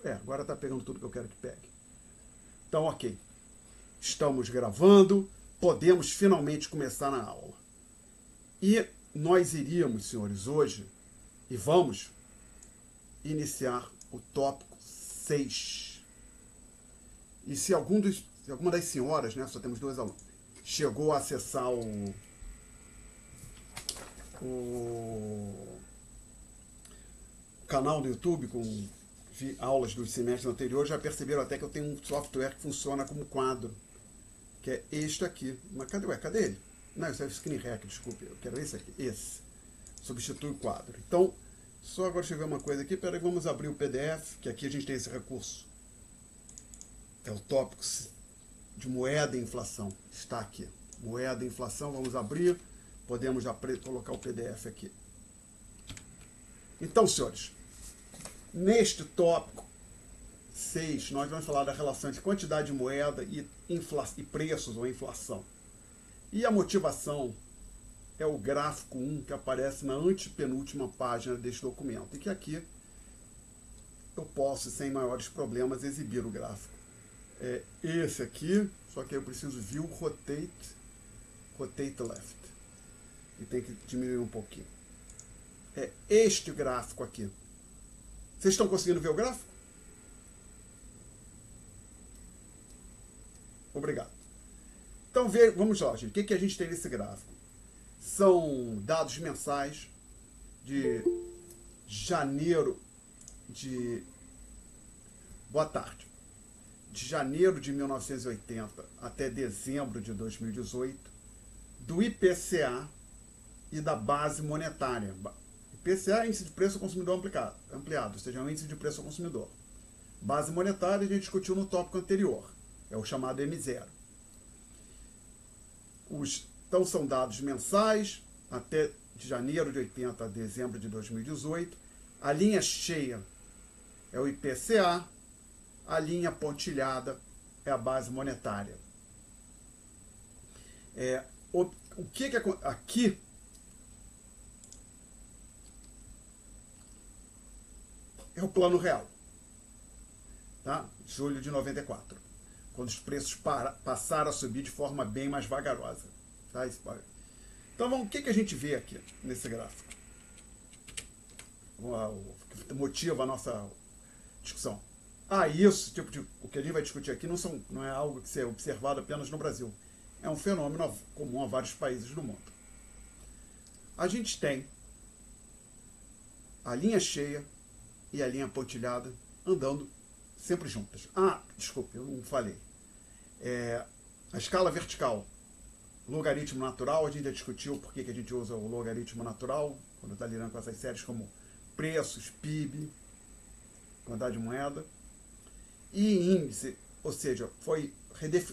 Agora está pegando tudo que eu quero que pegue. Então, ok. Estamos gravando. Podemos finalmente começar na aula. E nós iríamos, senhores, hoje, e vamos iniciar o tópico 6. E se alguma das senhoras, né, só temos 2 alunos, chegou a acessar o canal do YouTube com aulas dos semestres anteriores, já perceberam até que eu tenho um software que funciona como quadro, que é este aqui. Mas cadê ele? Não, isso é o Screen Hack, desculpe, eu quero esse aqui, esse. Substitui o quadro. Então, só agora deixa eu ver uma coisa aqui, peraí, vamos abrir o PDF, que aqui a gente tem esse recurso. É o tópico de moeda e inflação, está aqui. Moeda e inflação, vamos abrir, podemos já colocar o PDF aqui. Então, senhores, neste tópico 6, nós vamos falar da relação entre quantidade de moeda e preços ou inflação. E a motivação é o gráfico 1 que aparece na antepenúltima página deste documento. E que aqui eu posso, sem maiores problemas, exibir o gráfico. É esse aqui, só que eu preciso view rotate left. E tem que diminuir um pouquinho. É este gráfico aqui. Vocês estão conseguindo ver o gráfico? Obrigado. Então, vamos lá, gente. O que a gente tem nesse gráfico? São dados mensais de janeiro de... Boa tarde. De janeiro de 1980 até dezembro de 2018, do IPCA e da base monetária. IPCA é índice de preço ao consumidor ampliado, ou seja, é um índice de preço ao consumidor. Base monetária a gente discutiu no tópico anterior, é o chamado M0. Então são dados mensais, até de janeiro de 80 a dezembro de 2018. A linha cheia é o IPCA, a linha pontilhada é a base monetária. O que aqui é o plano real, tá? Julho de 94, quando os preços passaram a subir de forma bem mais vagarosa, tá? Então, o que a gente vê aqui nesse gráfico? O que motiva a nossa discussão. Isso, o que a gente vai discutir aqui não é algo que é observado apenas no Brasil. É um fenômeno comum a vários países do mundo. A gente tem a linha cheia e a linha pontilhada andando sempre juntas. Desculpe, eu não falei. A escala vertical, logaritmo natural, a gente já discutiu por que a gente usa o logaritmo natural, quando está lidando com essas séries como preços, PIB, quantidade de moeda. E índice, ou seja, foi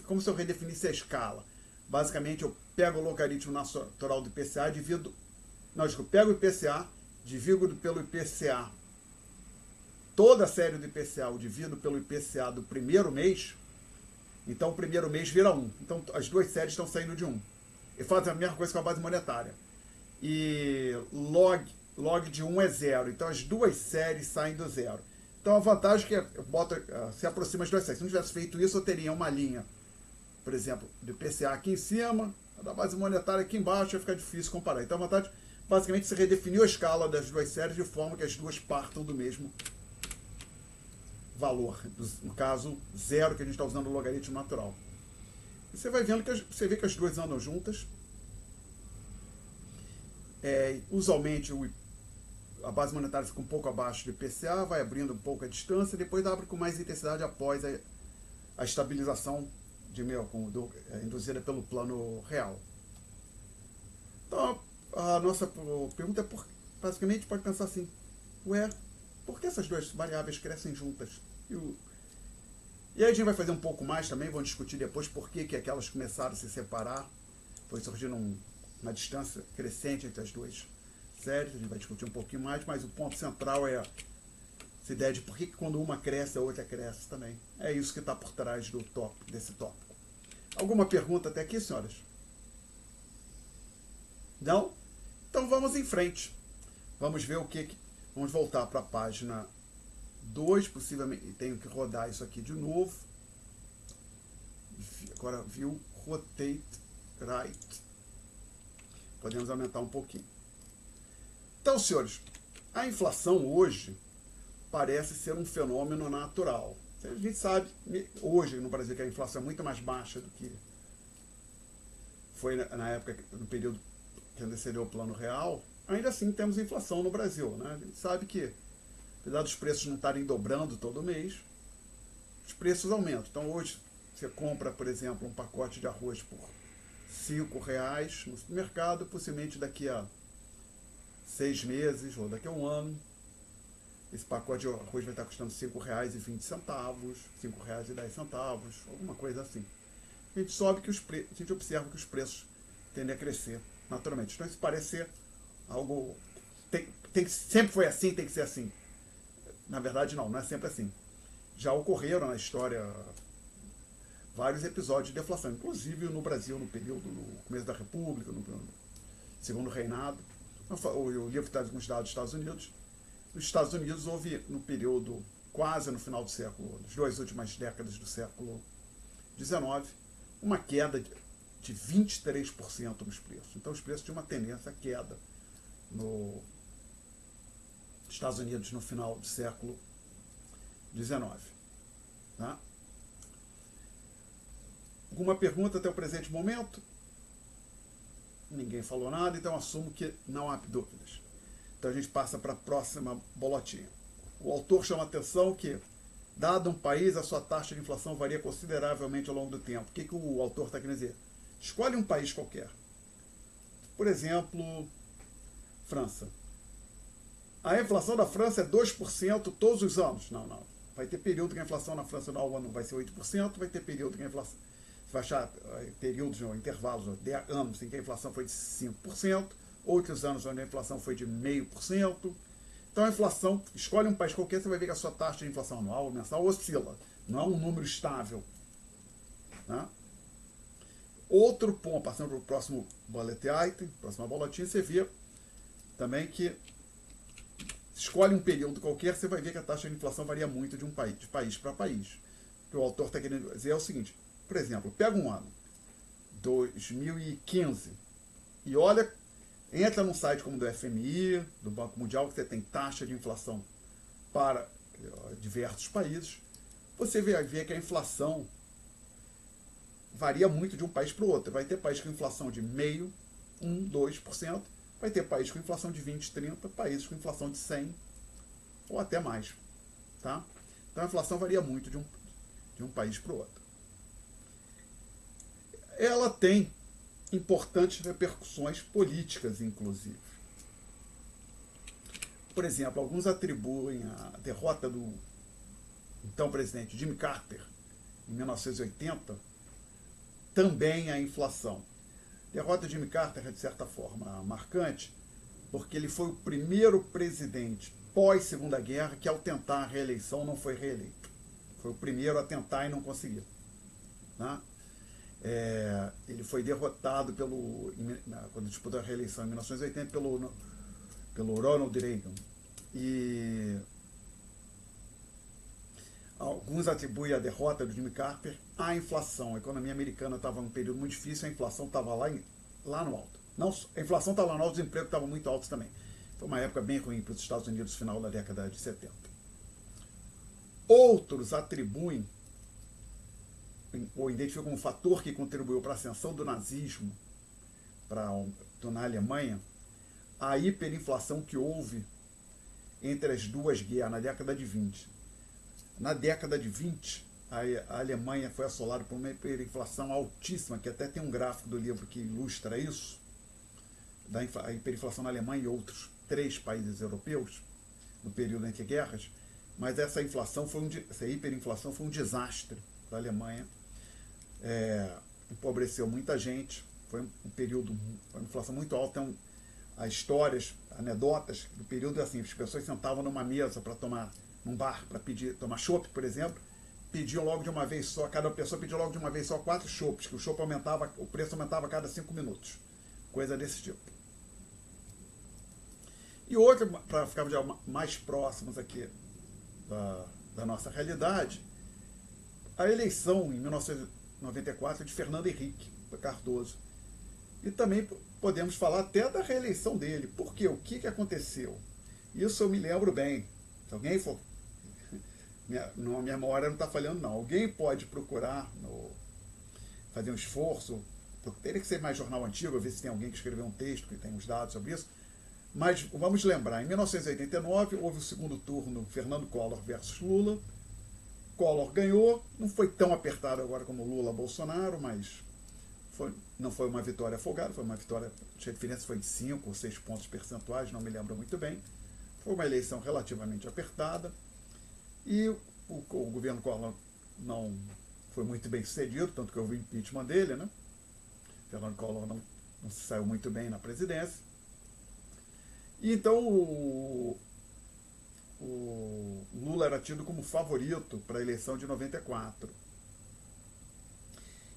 como se eu redefinisse a escala. Basicamente, eu pego o logaritmo natural do IPCA, pego o IPCA, divido pelo IPCA, toda a série do IPCA, eu divido pelo IPCA do primeiro mês, então o primeiro mês vira 1. Então, as duas séries estão saindo de 1. E faz a mesma coisa com a base monetária. E log de 1 é 0, então as duas séries saem do 0. Então a vantagem é que se aproxima as duas séries. Se não tivesse feito isso, eu teria uma linha, por exemplo, do IPCA aqui em cima, a da base monetária aqui embaixo, ia ficar difícil comparar. Então a vantagem, basicamente, se redefiniu a escala das duas séries de forma que as duas partam do mesmo valor. No caso, 0, que a gente está usando o logaritmo natural. E você vai vendo você vê que as duas andam juntas. Usualmente a base monetária fica um pouco abaixo do IPCA, vai abrindo um pouco a distância, depois abre com mais intensidade após a estabilização induzida pelo plano real. Então, a nossa pergunta é, basicamente, pode pensar assim, por que essas duas variáveis crescem juntas? E aí a gente vai fazer um pouco mais também, vamos discutir depois por que aquelas começaram a se separar, foi surgindo uma distância crescente entre as duas séries, a gente vai discutir um pouquinho mais, mas o ponto central é essa ideia de por que quando uma cresce, a outra cresce também. É isso que está por trás desse tópico. Alguma pergunta até aqui, senhoras? Não? Então vamos em frente. Vamos ver vamos voltar para a página 2, possivelmente, tenho que rodar isso aqui de novo. Agora, view, rotate, right. Podemos aumentar um pouquinho. Então, senhores, a inflação hoje parece ser um fenômeno natural. A gente sabe, hoje no Brasil, que a inflação é muito mais baixa do que foi na época, no período que antecedeu o Plano Real. Ainda assim temos inflação no Brasil, né? A gente sabe que, apesar dos preços não estarem dobrando todo mês, os preços aumentam. Então hoje você compra, por exemplo, um pacote de arroz por R$5 no supermercado, possivelmente daqui a 6 meses ou daqui a um ano, esse pacote de arroz vai estar custando R$5,20, R$5,10, alguma coisa assim. A gente observa que os preços tendem a crescer naturalmente. Então isso parece ser algo. Sempre foi assim, tem que ser assim. Na verdade, não é sempre assim. Já ocorreram na história vários episódios de deflação, inclusive no Brasil, no começo da República, no segundo reinado. O livro está com os dados dos Estados Unidos. Nos Estados Unidos houve, no período quase no final do século, nas 2 últimas décadas do século XIX, uma queda de 23% nos preços. Então os preços tinham uma tendência à queda nos Estados Unidos no final do século XIX. Tá? Alguma pergunta até o presente momento? Ninguém falou nada, então assumo que não há dúvidas. Então a gente passa para a próxima bolotinha. O autor chama a atenção que, dado um país, a sua taxa de inflação varia consideravelmente ao longo do tempo. O que o autor está querendo dizer? Escolhe um país qualquer. Por exemplo, França. A inflação da França é 2% todos os anos. Não. Vai ter período que a inflação na França no ano vai ser 8%, vai ter período que a inflação... Você vai achar períodos, intervalos de anos em que a inflação foi de 5%, outros anos onde a inflação foi de 0,5%. Então a inflação, escolhe um país qualquer, você vai ver que a sua taxa de inflação anual ou mensal oscila. Não é um número estável. Né? Outro ponto, passando para o próximo bullet item, próxima bolotinha, você vê também que escolhe um período qualquer, você vai ver que a taxa de inflação varia muito de país para país. O que o autor está querendo dizer é o seguinte: por exemplo, pega um ano, 2015, e olha, entra num site como do FMI, do Banco Mundial, que você tem taxa de inflação para diversos países, você vai ver que a inflação varia muito de um país para o outro. Vai ter país com inflação de 0,5%, 1%, 2%, vai ter país com inflação de 20%, 30%, países com inflação de 100% ou até mais. Tá? Então a inflação varia muito de um país para o outro. Ela tem importantes repercussões políticas, inclusive. Por exemplo, alguns atribuem a derrota do então presidente Jimmy Carter, em 1980, também à inflação. A derrota de Jimmy Carter é, de certa forma, marcante, porque ele foi o primeiro presidente pós-Segunda Guerra que, ao tentar a reeleição, não foi reeleito. Foi o primeiro a tentar e não conseguiu. Né? Ele foi derrotado quando disputou a reeleição em 1980 pelo Ronald Reagan. E alguns atribuem a derrota do Jimmy Carter à inflação. A economia americana estava num período muito difícil, a inflação estava lá no alto. Não, a inflação estava lá no alto, o desemprego estava muito alto também. Foi uma época bem ruim para os Estados Unidos, final da década de 70. Outros atribuem ou identificam como fator que contribuiu para a ascensão do nazismo na Alemanha a hiperinflação que houve entre as duas guerras, na década de 20. Na década de 20, a Alemanha foi assolada por uma hiperinflação altíssima, que até tem um gráfico do livro que ilustra isso, da hiperinflação na Alemanha e outros 3 países europeus, no período entre guerras, mas essa hiperinflação foi um desastre para a Alemanha, empobreceu muita gente, foi um período, uma inflação muito alta. Então, as histórias, anedotas do período, assim, as pessoas sentavam numa mesa para tomar, num bar, para tomar chopp, por exemplo, pediam logo de uma vez só, cada pessoa pedia logo de uma vez só 4 chopps, que o preço aumentava a cada 5 minutos, coisa desse tipo. E outra, para ficarmos mais próximos aqui da nossa realidade, a eleição em 1994 de Fernando Henrique Cardoso. E também podemos falar até da reeleição dele. Por quê? O que aconteceu? Isso eu me lembro bem. Se alguém for... minha memória não está falhando, não. Alguém pode procurar, fazer um esforço, teria que ser mais jornal antigo, ver se tem alguém que escreveu um texto que tem uns dados sobre isso. Mas vamos lembrar, em 1989 houve o segundo turno, Fernando Collor versus Lula. Collor ganhou, não foi tão apertado agora como Lula-Bolsonaro, mas não foi uma vitória afogada, foi uma vitória, a diferença foi de 5 ou 6 pontos percentuais, não me lembro muito bem. Foi uma eleição relativamente apertada e o governo Collor não foi muito bem sucedido, tanto que houve o impeachment dele, né? Fernando Collor não se saiu muito bem na presidência. E então o Lula era tido como favorito para a eleição de 94.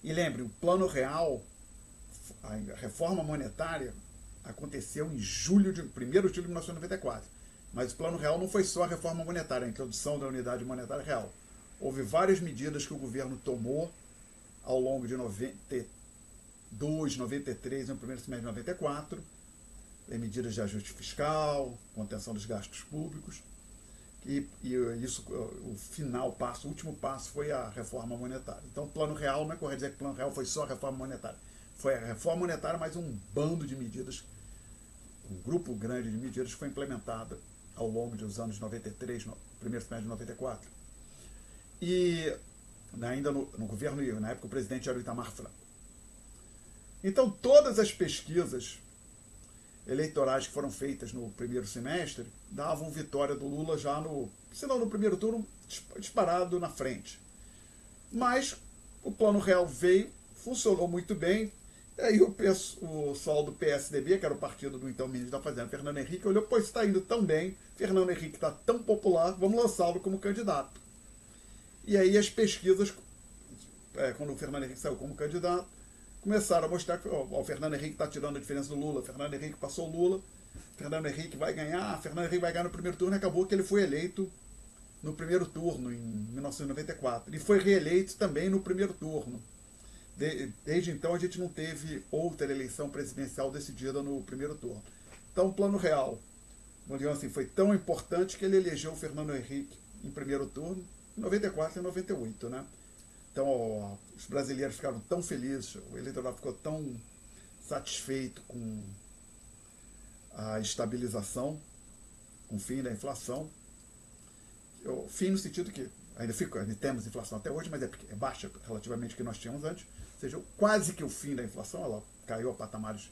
E lembre, o Plano Real, a reforma monetária, aconteceu em 1º de 1994. Mas o Plano Real não foi só a reforma monetária, a introdução da unidade monetária real. Houve várias medidas que o governo tomou ao longo de 92, 93, no primeiro semestre de 94, medidas de ajuste fiscal, contenção dos gastos públicos, e isso, o último passo foi a reforma monetária. Então, o Plano Real, não é correto dizer que o Plano Real foi só a reforma monetária. Foi a reforma monetária, mais um bando de medidas, um grupo grande de medidas que foi implementada ao longo dos anos 93, no primeiro semestre de 94. E ainda no governo, na época o presidente era o Itamar Franco. Então, todas as pesquisas eleitorais que foram feitas no primeiro semestre davam vitória do Lula já se não no primeiro turno, disparado na frente. Mas o Plano Real veio, funcionou muito bem, e aí o pessoal do PSDB, que era o partido do então ministro da Fazenda, Fernando Henrique, olhou, pois está indo tão bem, Fernando Henrique está tão popular, vamos lançá-lo como candidato. E aí as pesquisas, quando o Fernando Henrique saiu como candidato, começaram a mostrar que o Fernando Henrique está tirando a diferença do Lula, Fernando Henrique passou o Lula, Fernando Henrique vai ganhar, Fernando Henrique vai ganhar no primeiro turno, e acabou que ele foi eleito no primeiro turno, em 1994. E foi reeleito também no primeiro turno. Desde então a gente não teve outra eleição presidencial decidida no primeiro turno. Então o Plano Real, digamos assim, foi tão importante que ele elegeu o Fernando Henrique em primeiro turno, em 94 e 98, né? Então, os brasileiros ficaram tão felizes, o eleitorado ficou tão satisfeito com a estabilização, com o fim da inflação. O fim no sentido que ainda temos inflação até hoje, mas é baixa relativamente ao que nós tínhamos antes. Ou seja, quase que o fim da inflação, ela caiu a patamares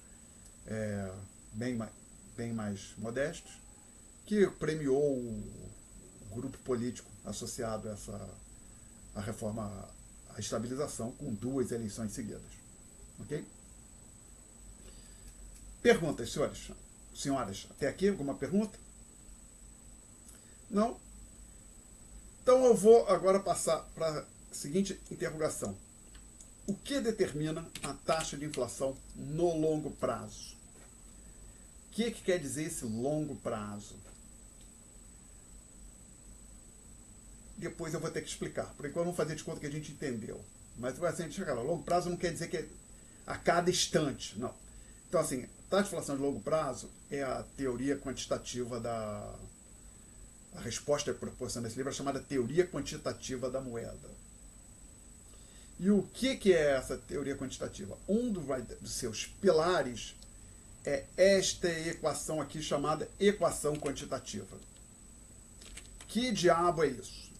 bem mais modestos, que premiou o grupo político associado a reforma, a estabilização, com 2 eleições seguidas. Ok? Perguntas, senhoras, até aqui alguma pergunta? Não? Então eu vou agora passar para a seguinte interrogação. O que determina a taxa de inflação no longo prazo? O que quer dizer esse longo prazo? Depois eu vou ter que explicar. Por enquanto, vamos fazer de conta que a gente entendeu. Mas assim, longo prazo não quer dizer que é a cada instante. Não. Então, assim, taxa de inflação de longo prazo é a teoria quantitativa a resposta proporcionada nesse livro é chamada teoria quantitativa da moeda. E o que é essa teoria quantitativa? Um dos seus pilares é esta equação aqui chamada equação quantitativa. Que diabo é isso?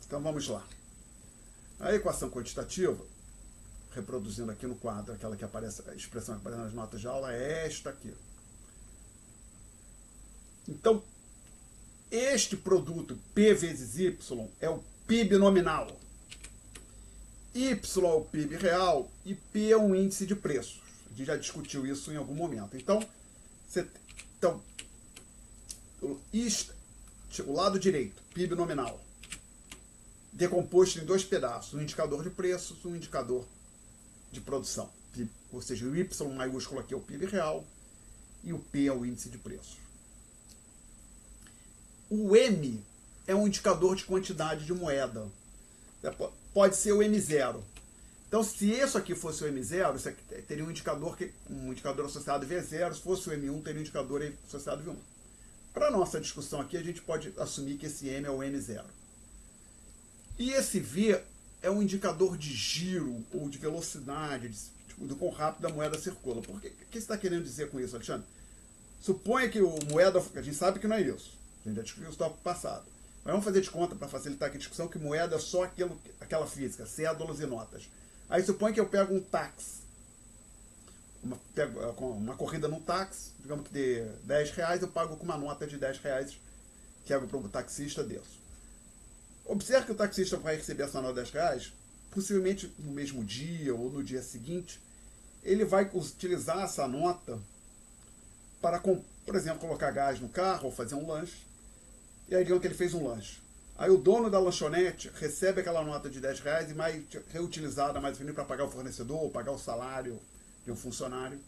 Então vamos lá. A equação quantitativa, reproduzindo aqui no quadro, aquela que aparece, a expressão que aparece nas notas de aula, é esta aqui. Então, este produto P vezes Y é o PIB nominal. Y é o PIB real e P é um índice de preços. A gente já discutiu isso em algum momento. Então, o lado direito, PIB nominal, decomposto em 2 pedaços, um indicador de preços, um indicador de produção. Ou seja, o Y maiúsculo aqui é o PIB real e o P é o índice de preços. O M é um indicador de quantidade de moeda. Pode ser o M0. Então, se isso aqui fosse o M0, isso aqui teria um indicador associado V0, se fosse o M1, teria um indicador associado V1. Para a nossa discussão aqui, a gente pode assumir que esse M é o M0. E esse V é um indicador de giro ou de velocidade, do quão rápido a moeda circula. O que você está querendo dizer com isso, Alexandre? Suponha que o moeda, a gente sabe que não é isso, a gente já discutiu isso no tópico passado, mas vamos fazer de conta para facilitar aqui a discussão que moeda é só aquela física, cédulas e notas. Aí suponha que eu pego um táxi, uma corrida no táxi, digamos que dê R$10, eu pago com uma nota de R$10 que é para o taxista desço. Observe que o taxista vai receber essa nota de R$10, possivelmente no mesmo dia ou no dia seguinte, ele vai utilizar essa nota para, por exemplo, colocar gás no carro ou fazer um lanche. E aí digamos que ele fez um lanche. Aí o dono da lanchonete recebe aquela nota de R$10 e mais reutilizada mais para pagar o fornecedor, ou pagar o salário de um funcionário.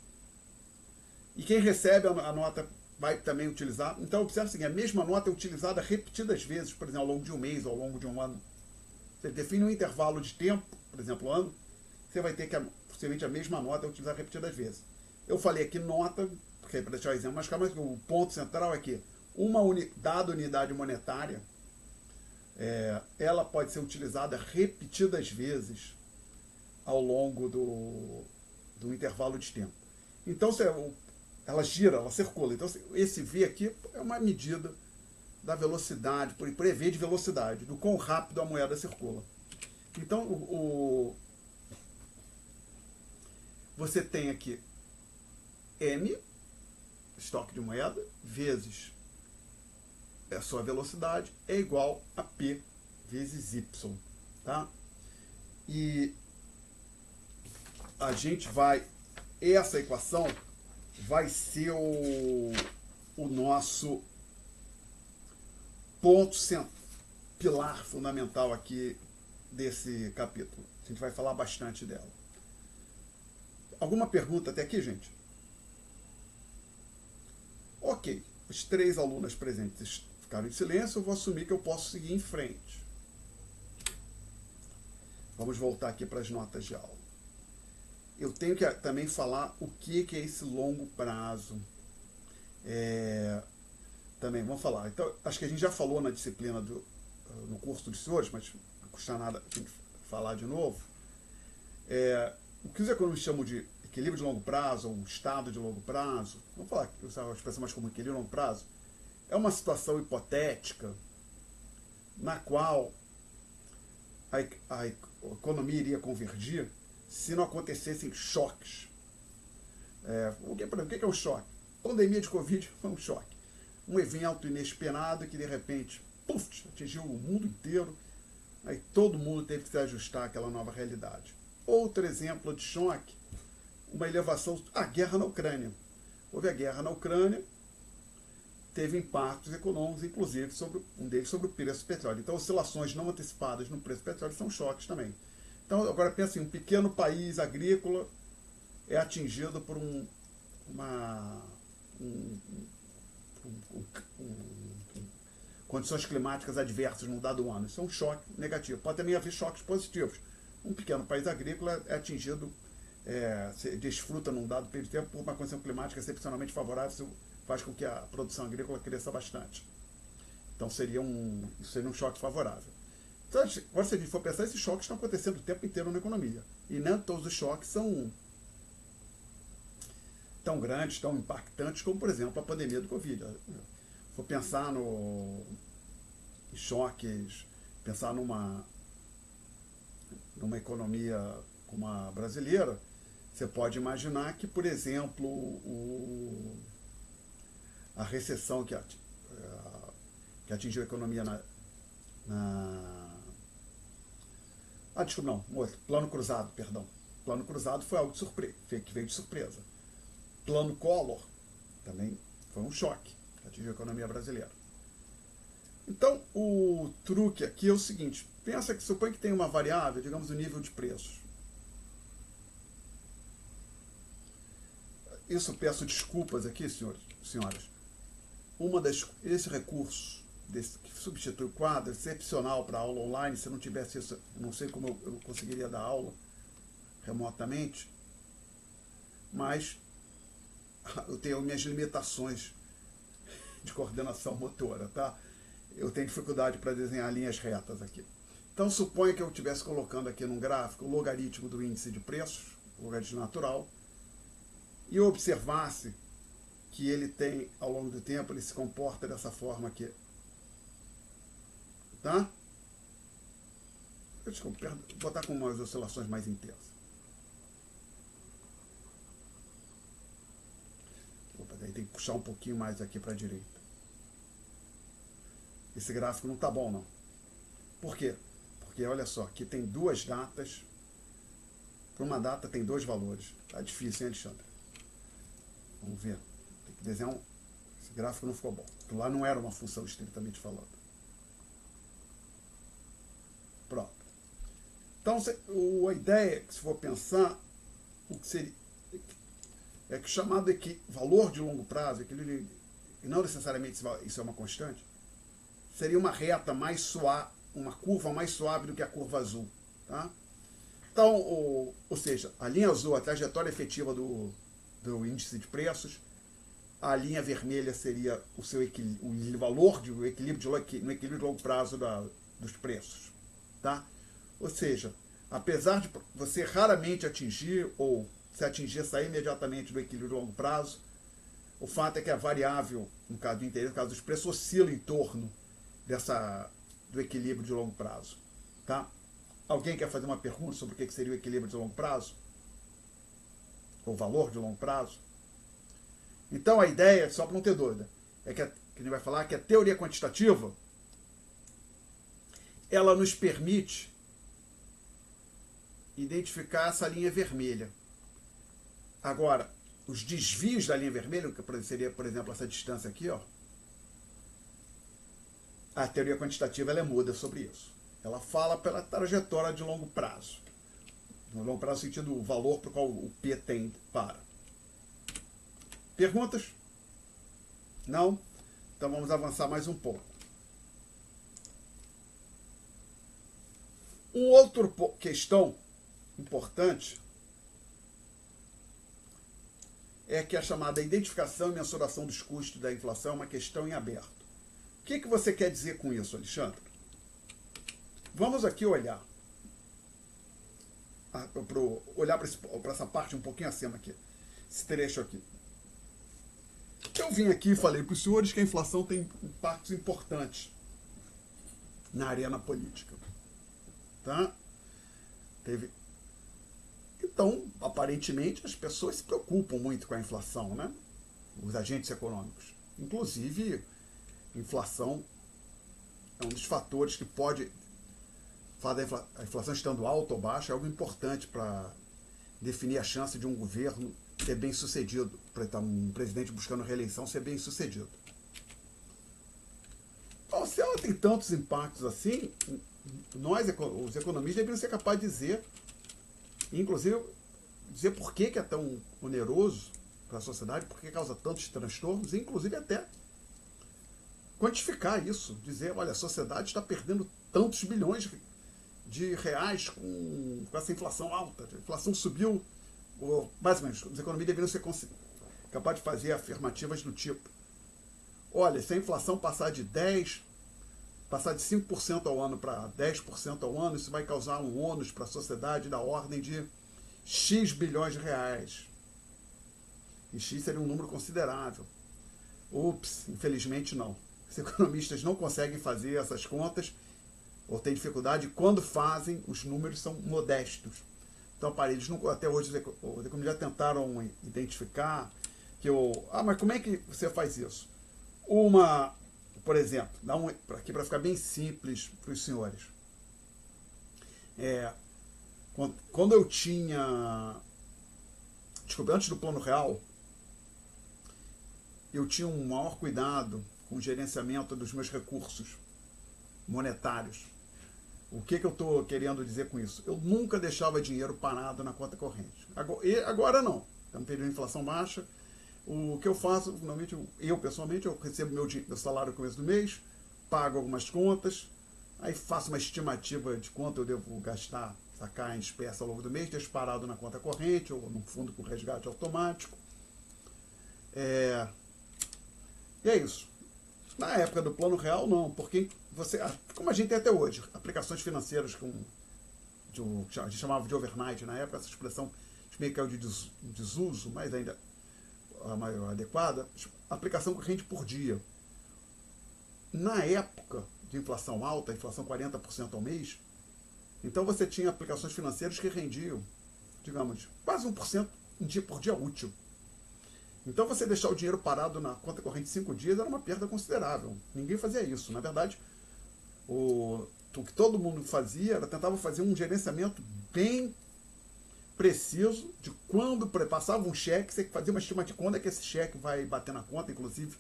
E quem recebe a nota vai também utilizar. Então observe o seguinte, a mesma nota é utilizada repetidas vezes, por exemplo, ao longo de um mês ou ao longo de um ano. Você define um intervalo de tempo, por exemplo, ano, você vai ter que, possivelmente, a mesma nota é utilizada repetidas vezes. Eu falei aqui nota, para deixar o exemplo mais claro, mas o ponto central é que uma dada unidade monetária, ela pode ser utilizada repetidas vezes ao longo do intervalo de tempo. Então, ela gira, ela circula. Então, esse V aqui é uma medida da velocidade, por EV de velocidade, do quão rápido a moeda circula. Então, você tem aqui M, estoque de moeda, vezes a sua velocidade, é igual a P vezes Y. Tá? E a gente vai... Essa equação vai ser o nosso ponto pilar fundamental aqui desse capítulo. A gente vai falar bastante dela. Alguma pergunta até aqui, gente? Ok. Os 3 alunas presentes ficaram em silêncio, eu vou assumir que eu posso seguir em frente. Vamos voltar aqui para as notas de aula. Eu tenho que também falar o que é esse longo prazo. Também, vamos falar. Então, acho que a gente já falou na disciplina no curso dos senhores, mas não custa nada a gente falar de novo. O que os economistas chamam de equilíbrio de longo prazo, ou estado de longo prazo, vamos falar, usar uma expressão mais comum, equilíbrio de longo prazo, é uma situação hipotética na qual a economia iria convergir se não acontecessem choques. O que é um choque? A pandemia de Covid foi um choque. Um evento inesperado que, de repente, atingiu o mundo inteiro. Aí todo mundo teve que se ajustar àquela nova realidade. Outro exemplo de choque, uma elevação... A guerra na Ucrânia. Houve a guerra na Ucrânia, teve impactos econômicos, inclusive, um deles sobre o preço do petróleo. Então, oscilações não antecipadas no preço do petróleo são choques também. Então, agora pensa em um pequeno país agrícola é atingido por condições climáticas adversas num dado ano. Isso é um choque negativo. Pode também haver choques positivos. Um pequeno país agrícola é atingido, desfruta num dado período de tempo por uma condição climática excepcionalmente favorável, isso faz com que a produção agrícola cresça bastante. Então seria um choque favorável. Então, agora, se a gente for pensar, esses choques estão acontecendo o tempo inteiro na economia. E nem todos os choques são tão grandes, tão impactantes como, por exemplo, a pandemia do Covid. Se for pensar em choques, pensar numa economia como a brasileira, você pode imaginar que, por exemplo, a recessão que atingiu a economia Plano Cruzado, perdão. Plano Cruzado foi algo que veio de surpresa. Plano Collor também foi um choque que atingiu a economia brasileira. Então, o truque aqui é o seguinte: supõe que tem uma variável, digamos, o nível de preços. Isso, peço desculpas aqui, senhores, senhoras. Esse recurso que substitui o quadro, excepcional para aula online. Se não tivesse isso, não sei como eu conseguiria dar aula remotamente, mas eu tenho minhas limitações de coordenação motora, tá? Eu tenho dificuldade para desenhar linhas retas aqui. Então, suponha que eu estivesse colocando aqui num gráfico o logaritmo do índice de preços, o logaritmo natural, e eu observasse que ele tem, ao longo do tempo, ele se comporta dessa forma aqui. Tá? Desculpa, vou botar com umas oscilações mais intensas. Opa, daí tem que puxar um pouquinho mais aqui para a direita. Esse gráfico não está bom, não. Por quê? Porque, olha só, aqui tem duas datas. Para uma data tem dois valores. Tá difícil, hein, Alexandre? Vamos ver. Tem que desenhar um... Esse gráfico não ficou bom. Porque lá não era uma função estritamente falando. Pronto. Então, a ideia é que, se for pensar, o que seria... É que o chamado valor de longo prazo, equilíbrio, e não necessariamente isso é uma constante, seria uma reta mais suave, uma curva mais suave do que a curva azul. Tá? Então, ou seja, a linha azul, a trajetória efetiva do índice de preços, a linha vermelha seria o valor no equilíbrio de longo prazo dos preços. Tá? Ou seja, apesar de você raramente atingir, ou se atingir, sair imediatamente do equilíbrio de longo prazo, o fato é que a variável, no caso do interesse, no caso dos preços, oscila em torno do equilíbrio de longo prazo. Tá? Alguém quer fazer uma pergunta sobre o que seria o equilíbrio de longo prazo? Ou valor de longo prazo? Então a ideia, só para não ter dúvida, é que a gente vai falar que a teoria quantitativa ela nos permite identificar essa linha vermelha. Agora, os desvios da linha vermelha, que seria, por exemplo, essa distância aqui, ó, a teoria quantitativa ela é muda sobre isso. Ela fala pela trajetória de longo prazo. No longo prazo, no sentido do valor para o qual o P tende para. Perguntas? Não? Então vamos avançar mais um pouco. Uma outra questão importante é que a chamada identificação e mensuração dos custos da inflação é uma questão em aberto. O que você quer dizer com isso, Alexandre? Vamos aqui olhar para essa parte um pouquinho acima aqui, esse trecho aqui. Eu vim aqui e falei para os senhores que a inflação tem impactos importantes na arena política. Tá? Então, aparentemente, as pessoas se preocupam muito com a inflação, né? Os agentes econômicos. Inclusive, a inflação é um dos fatores que pode... A inflação estando alta ou baixa é algo importante para definir a chance de um governo ser bem sucedido, para um presidente buscando reeleição ser bem sucedido. Então, se ela tem tantos impactos assim, nós, os economistas, deveriam ser capazes de dizer, inclusive, dizer por que é tão oneroso para a sociedade, por que causa tantos transtornos, e inclusive até quantificar isso, dizer, olha, a sociedade está perdendo tantos bilhões de reais com essa inflação alta. A inflação subiu, mais ou menos, os economistas deveriam ser capazes de fazer afirmativas do tipo, olha, se a inflação passar de 5% ao ano para 10% ao ano, isso vai causar um ônus para a sociedade da ordem de X bilhões de reais. E X seria um número considerável. Ups, infelizmente não. Os economistas não conseguem fazer essas contas, ou têm dificuldade, quando fazem, os números são modestos. Então, eles não, até hoje, os economistas já tentaram identificar que mas como é que você faz isso? Por exemplo, aqui para ficar bem simples para os senhores. Quando eu tinha... Desculpa, antes do Plano Real, eu tinha um maior cuidado com o gerenciamento dos meus recursos monetários. O que eu estou querendo dizer com isso? Eu nunca deixava dinheiro parado na conta corrente. Agora não. É um período de inflação baixa. O que eu faço, normalmente, pessoalmente, eu recebo meu salário no começo do mês, pago algumas contas, aí faço uma estimativa de quanto eu devo gastar, sacar em espécie ao longo do mês, deixo parado na conta corrente ou no fundo com resgate automático. E é isso. Na época do Plano Real, não, porque você, como a gente tem até hoje, aplicações financeiras que a gente chamava de overnight na época, essa expressão meio que é de desuso, mas ainda a maior adequada, aplicação corrente por dia. Na época de inflação alta, inflação 40% ao mês, então você tinha aplicações financeiras que rendiam, digamos, quase 1% por dia útil. Então você deixar o dinheiro parado na conta corrente 5 dias era uma perda considerável. Ninguém fazia isso. Na verdade, o que todo mundo fazia era tentava fazer um gerenciamento bem preciso de quando passava um cheque, você fazia uma estimativa de quando é que esse cheque vai bater na conta, inclusive.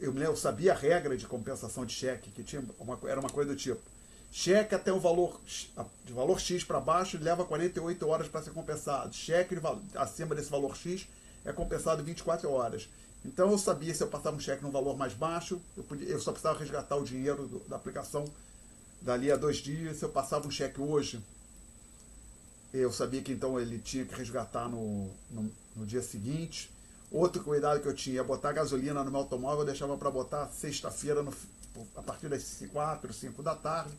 Eu sabia a regra de compensação de cheque, que era uma coisa do tipo: cheque até o valor, de valor X para baixo leva 48 horas para ser compensado. Cheque acima desse valor X é compensado em 24 horas. Então eu sabia, se eu passava um cheque num valor mais baixo, eu só precisava resgatar o dinheiro da aplicação dali a 2 dias. Se eu passava um cheque hoje, eu sabia que então ele tinha que resgatar no dia seguinte. Outro cuidado que eu tinha é botar gasolina no meu automóvel, eu deixava para botar sexta-feira, a partir das 4, 5 da tarde,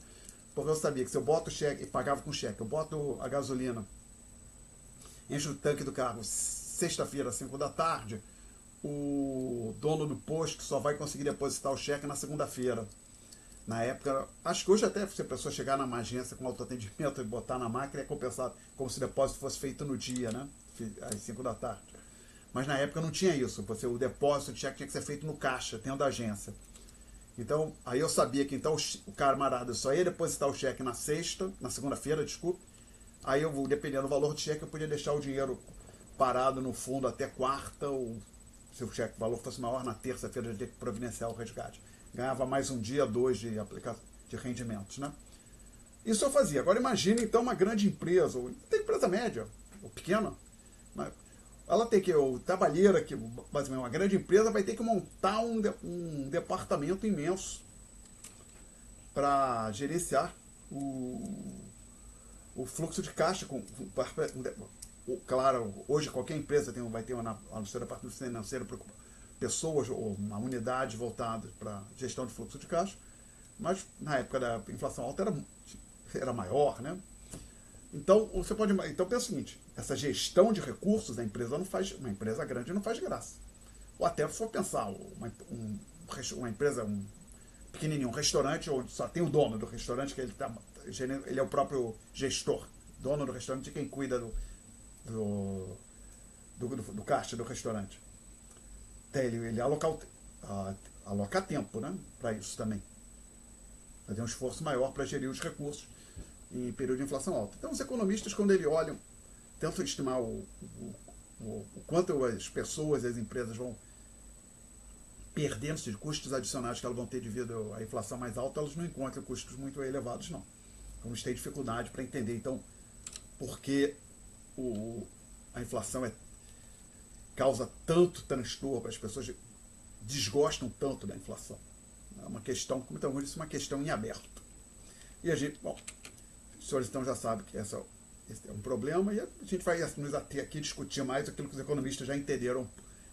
porque eu sabia que se eu boto o cheque, e pagava com cheque, eu boto a gasolina, encho o tanque do carro sexta-feira, 5 da tarde, o dono do posto só vai conseguir depositar o cheque na segunda-feira. Na época, acho que hoje até se a pessoa chegar numa agência com autoatendimento e botar na máquina, é compensado, como se o depósito fosse feito no dia, né? Às 5 da tarde. Mas na época não tinha isso. O depósito de cheque tinha que ser feito no caixa, dentro da agência. Então, aí eu sabia que então o camarada só ia depositar o cheque na segunda-feira, desculpe. Aí eu, dependendo do valor do cheque, eu podia deixar o dinheiro parado no fundo até quarta, ou se o valor fosse maior, na terça-feira eu tinha que providenciar o resgate. Ganhava mais um dia, 2 de rendimentos, né? Isso eu fazia. Agora imagine então uma grande empresa, ou tem empresa média, ou pequena, mas ela tem que, o trabalheiro aqui, basicamente uma grande empresa, vai ter que montar um departamento imenso para gerenciar o fluxo de caixa. Claro, hoje qualquer empresa vai ter no seu departamento financeiro pessoas ou uma unidade voltada para gestão de fluxo de caixa, mas na época da inflação alta era maior, né? Então pensa o seguinte: essa gestão de recursos da empresa uma empresa grande não faz de graça. Ou até se for pensar uma empresa pequenininha, um restaurante onde só tem o dono do restaurante, que ele é o próprio gestor, dono do restaurante, quem cuida do caixa do restaurante. Ele aloca tempo, né, para isso também. Fazer um esforço maior para gerir os recursos em período de inflação alta. Então os economistas, quando eles olham, tentam estimar o quanto as pessoas, as empresas vão perdendo de custos adicionais que elas vão ter devido à inflação mais alta, elas não encontram custos muito elevados, não. Então eles têm dificuldade para entender, então, por que a inflação causa tanto transtorno, as pessoas desgostam tanto da inflação. É uma questão, como então disse, uma questão em aberto. E a gente, os senhores então já sabem que esse é um problema, e a gente vai nos ater aqui discutir mais aquilo que os economistas já entenderam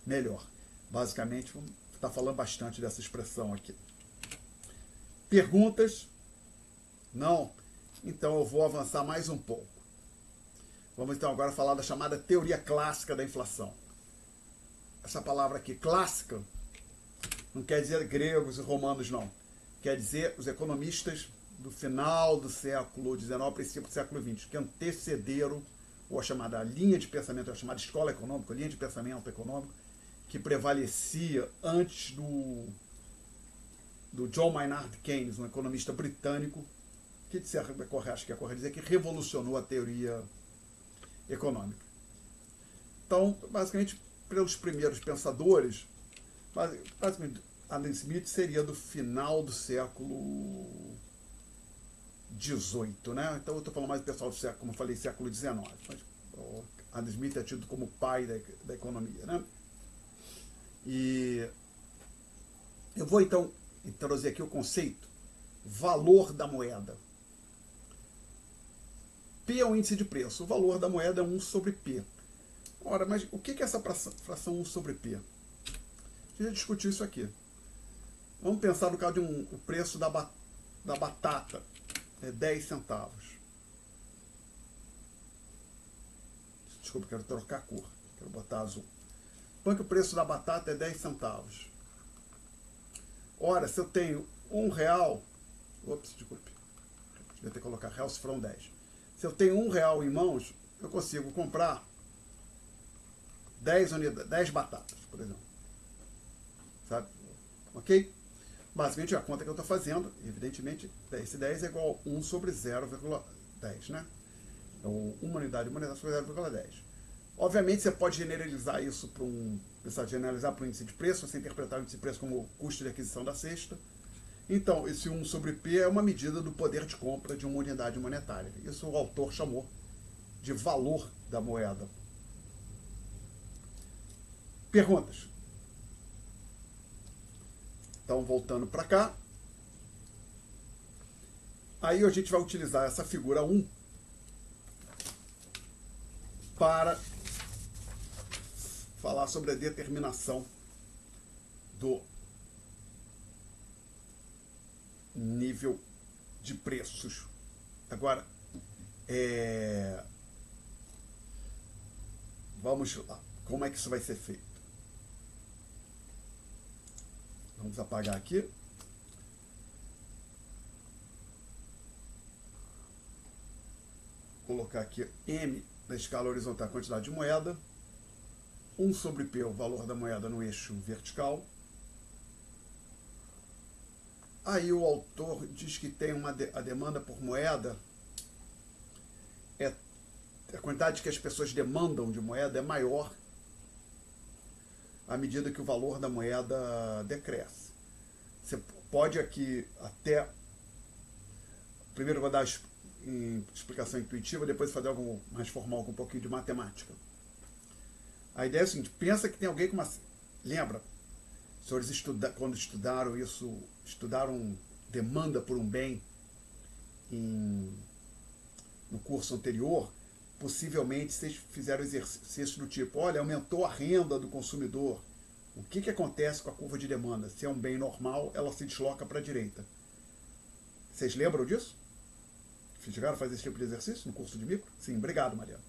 melhor. Basicamente, vamos estar falando bastante dessa expressão aqui. Perguntas? Não? Então eu vou avançar mais um pouco. Vamos então agora falar da chamada teoria clássica da inflação. Essa palavra aqui, clássica, não quer dizer gregos e romanos, não. Quer dizer os economistas do final do século XIX, princípio do século XX, que antecederam ou a chamada linha de pensamento, a chamada escola econômica, linha de pensamento econômico, que prevalecia antes do John Maynard Keynes, um economista britânico, que acho que é correto dizer que revolucionou a teoria econômica. Então, basicamente, pelos primeiros pensadores, basicamente, Adam Smith seria do final do século XVIII, né? Então eu estou falando mais do pessoal do século, como eu falei, século XIX. Mas Adam Smith é tido como pai da economia, né? E Eu vou então introduzir aqui o conceito valor da moeda. P é o índice de preço. O valor da moeda é 1 sobre P. Ora, mas o que é essa fração 1 sobre P? A gente já discutiu isso aqui. Vamos pensar no caso de o preço da batata. É 10 centavos. Desculpa, quero trocar a cor. Quero botar azul. Põe que o preço da batata é 10 centavos. Ora, se eu tenho R$1... Ops, desculpe. Devia ter colocado real se foram 10. Se eu tenho R$1 em mãos, eu consigo comprar 10 batatas, por exemplo. Sabe? Ok? Basicamente, a conta que eu estou fazendo, evidentemente, esse 10 é igual a 1 sobre 0,10, né? Então, uma unidade monetária sobre 0,10. Obviamente, você pode generalizar isso para generalizar para o índice de preço, você interpretar o índice de preço como o custo de aquisição da cesta. Então, esse 1 sobre P é uma medida do poder de compra de uma unidade monetária. Isso o autor chamou de valor da moeda. Perguntas? Então, voltando para cá. Aí a gente vai utilizar essa figura 1 para falar sobre a determinação do nível de preços. Agora, vamos lá. Como é que isso vai ser feito? Vamos apagar aqui. Colocar aqui M na escala horizontal, a quantidade de moeda. 1 sobre P, o valor da moeda no eixo vertical. Aí o autor diz que tem a demanda por moeda, a quantidade que as pessoas demandam de moeda é maior à medida que o valor da moeda decresce. Você pode aqui até... Primeiro vou dar explicação intuitiva, depois fazer algo mais formal com um pouquinho de matemática. A ideia é a seguinte, pensa que tem alguém com uma... Lembra? Os senhores quando estudaram isso, estudaram demanda por um bem no curso anterior, possivelmente vocês fizeram exercício do tipo, olha, aumentou a renda do consumidor. O que acontece com a curva de demanda? Se é um bem normal, ela se desloca para a direita. Vocês lembram disso? Chegaram a fazer esse tipo de exercício no curso de micro? Sim, obrigado, Mariana.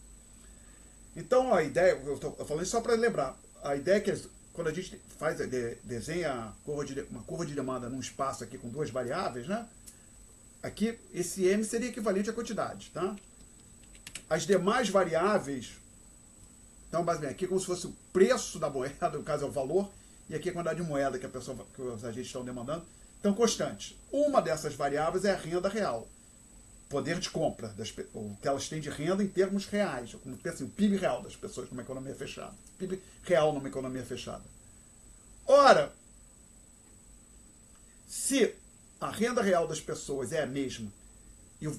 Então, a ideia, eu estou falando isso só para lembrar, a ideia é que quando a gente desenha uma curva de demanda num espaço aqui com duas variáveis, né? Aqui, esse M seria equivalente à quantidade, tá? As demais variáveis, então, basicamente, aqui é como se fosse o preço da moeda, no caso é o valor, e aqui a quantidade de moeda que os agentes estão demandando, estão constantes. Uma dessas variáveis é a renda real. Poder de compra, o que elas têm de renda em termos reais, como assim, o PIB real das pessoas numa economia fechada. PIB real numa economia fechada. Ora, se a renda real das pessoas é a mesma,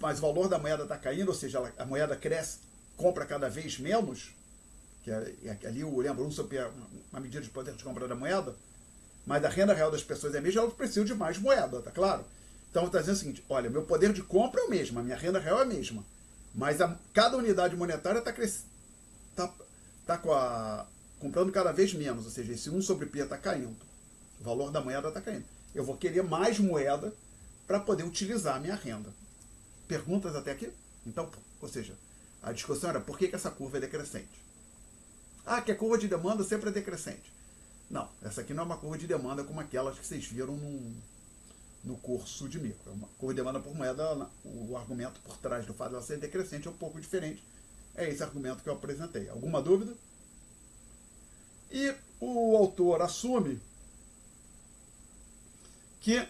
mas o valor da moeda está caindo, ou seja, a moeda cresce, compra cada vez menos, que ali eu lembro, uma medida de poder de compra da moeda, mas a renda real das pessoas é a mesma, elas precisam de mais moeda, tá claro? Então, está dizendo o seguinte, olha, meu poder de compra é o mesmo, a minha renda real é a mesma, mas cada unidade monetária está comprando cada vez menos, ou seja, esse 1 sobre P está caindo, o valor da moeda está caindo. Eu vou querer mais moeda para poder utilizar a minha renda. Perguntas até aqui? Então, ou seja, a discussão era por que essa curva é decrescente? Ah, que a curva de demanda sempre é decrescente. Não, essa aqui não é uma curva de demanda como aquelas que vocês viram no curso de micro. É uma curva de demanda por moeda, o argumento por trás do fato dela ser decrescente é um pouco diferente. É esse argumento que eu apresentei. Alguma dúvida? E o autor assume que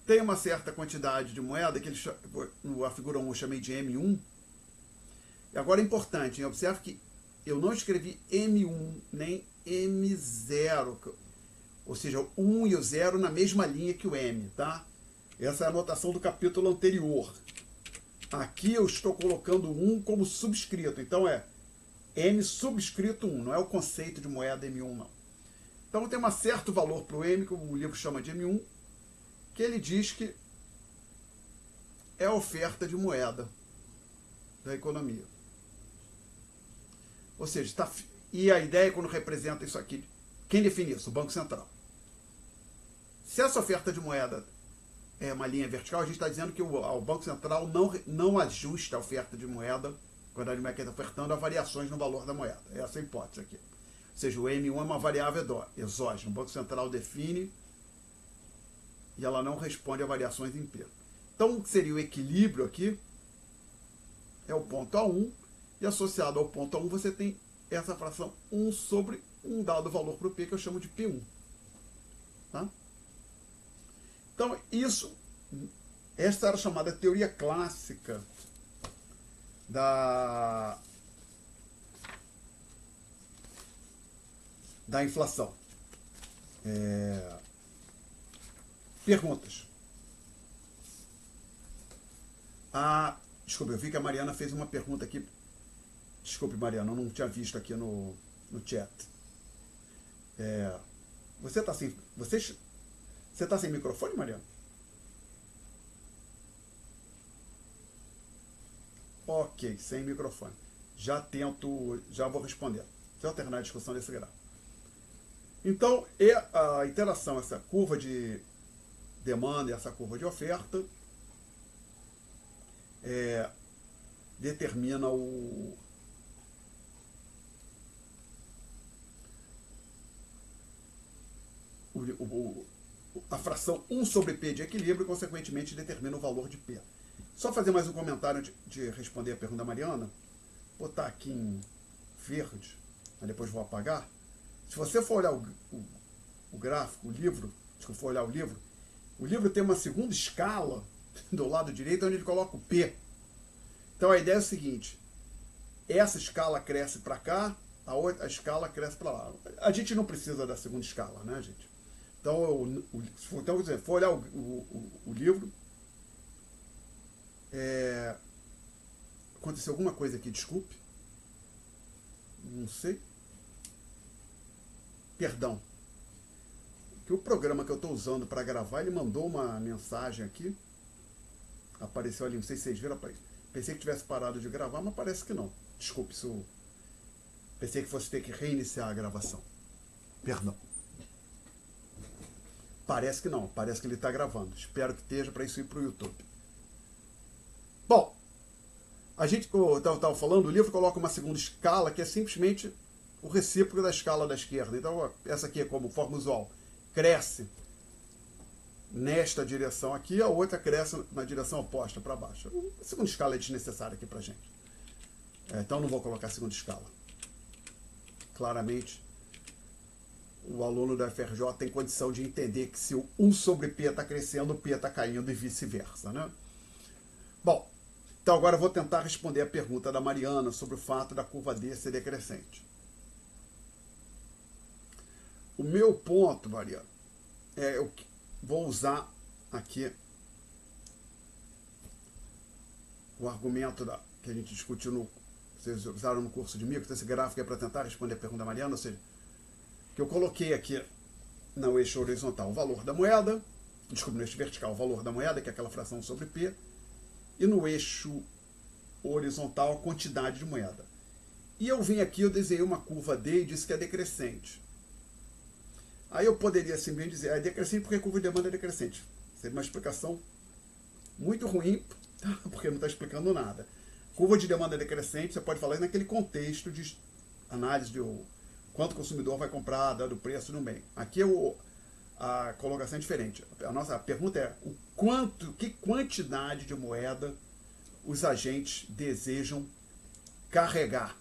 tem uma certa quantidade de moeda, que a figura 1 eu chamei de M1. E agora é importante, observe que eu não escrevi M1 nem M0, ou seja, o 1 e o 0 na mesma linha que o M, tá? Essa é a anotação do capítulo anterior. Aqui eu estou colocando o 1 como subscrito, então é M subscrito 1, não é o conceito de moeda M1, não. Então tem um certo valor para o M, que o livro chama de M1, que ele diz que é a oferta de moeda da economia. Ou seja, e a ideia quando representa isso aqui, quem define isso? O Banco Central. Se essa oferta de moeda é uma linha vertical, a gente está dizendo que o Banco Central não ajusta a oferta de moeda, quando ele está ofertando, a variações no valor da moeda. Essa é a hipótese aqui. Ou seja, o M1 é uma variável exógena. O Banco Central define e ela não responde a variações em P. Então, o que seria o equilíbrio aqui é o ponto A1, e associado ao ponto A1 você tem essa fração 1 sobre um dado valor para o P, que eu chamo de P1. Tá? Então, essa era a chamada teoria clássica da inflação. Perguntas. Desculpe, eu vi que a Mariana fez uma pergunta aqui. Desculpe, Mariana, eu não tinha visto aqui no chat. Você está sem microfone, Mariana? Ok, sem microfone. Já vou responder. Se eu terminar a discussão desse gráfico. Então, a interação, essa curva de demanda e essa curva de oferta, determina a fração 1 sobre P de equilíbrio e, consequentemente, determina o valor de P. Só fazer mais um comentário de responder a pergunta da Mariana. Vou botar aqui em verde, mas depois vou apagar. Se você for olhar o gráfico, o livro, se for olhar o livro tem uma segunda escala do lado direito, onde ele coloca o P. Então a ideia é o seguinte: essa escala cresce para cá, a escala cresce para lá. A gente não precisa da segunda escala, né, gente? Então, se for olhar o livro, aconteceu alguma coisa aqui, desculpe. Não sei. Perdão. Que o programa que eu estou usando para gravar, ele mandou uma mensagem aqui. Apareceu ali, não sei se vocês viram. Pensei que tivesse parado de gravar, mas parece que não. Desculpe, pensei que fosse ter que reiniciar a gravação. Perdão. Parece que não, parece que ele está gravando. Espero que esteja para isso ir para o YouTube. Bom, eu estava falando, o livro coloca uma segunda escala que é simplesmente o recíproco da escala da esquerda. Então, essa aqui é como forma usual. Cresce nesta direção aqui, a outra cresce na direção oposta, para baixo. A segunda escala é desnecessária aqui para a gente. Então, não vou colocar a segunda escala. Claramente, o aluno da FRJ tem condição de entender que se o 1 sobre P está crescendo, o P está caindo e vice-versa, né? Bom, então agora eu vou tentar responder a pergunta da Mariana sobre o fato da curva D ser decrescente. O meu ponto, Mariana, eu vou usar aqui o argumento que a gente discutiu vocês usaram no curso de micro. Esse gráfico é para tentar responder a pergunta da Mariana, ou seja, que eu coloquei aqui no eixo horizontal o valor da moeda, no eixo vertical o valor da moeda, que é aquela fração sobre P, e no eixo horizontal a quantidade de moeda. E eu vim aqui, eu desenhei uma curva D e disse que é decrescente. Aí eu poderia simplesmente dizer, é decrescente porque a curva de demanda é decrescente. Seria uma explicação muito ruim, porque não está explicando nada. Curva de demanda é decrescente, você pode falar naquele contexto de análise de quanto o consumidor vai comprar, dado o preço no bem. Aqui a colocação é diferente. A nossa pergunta é que quantidade de moeda os agentes desejam carregar,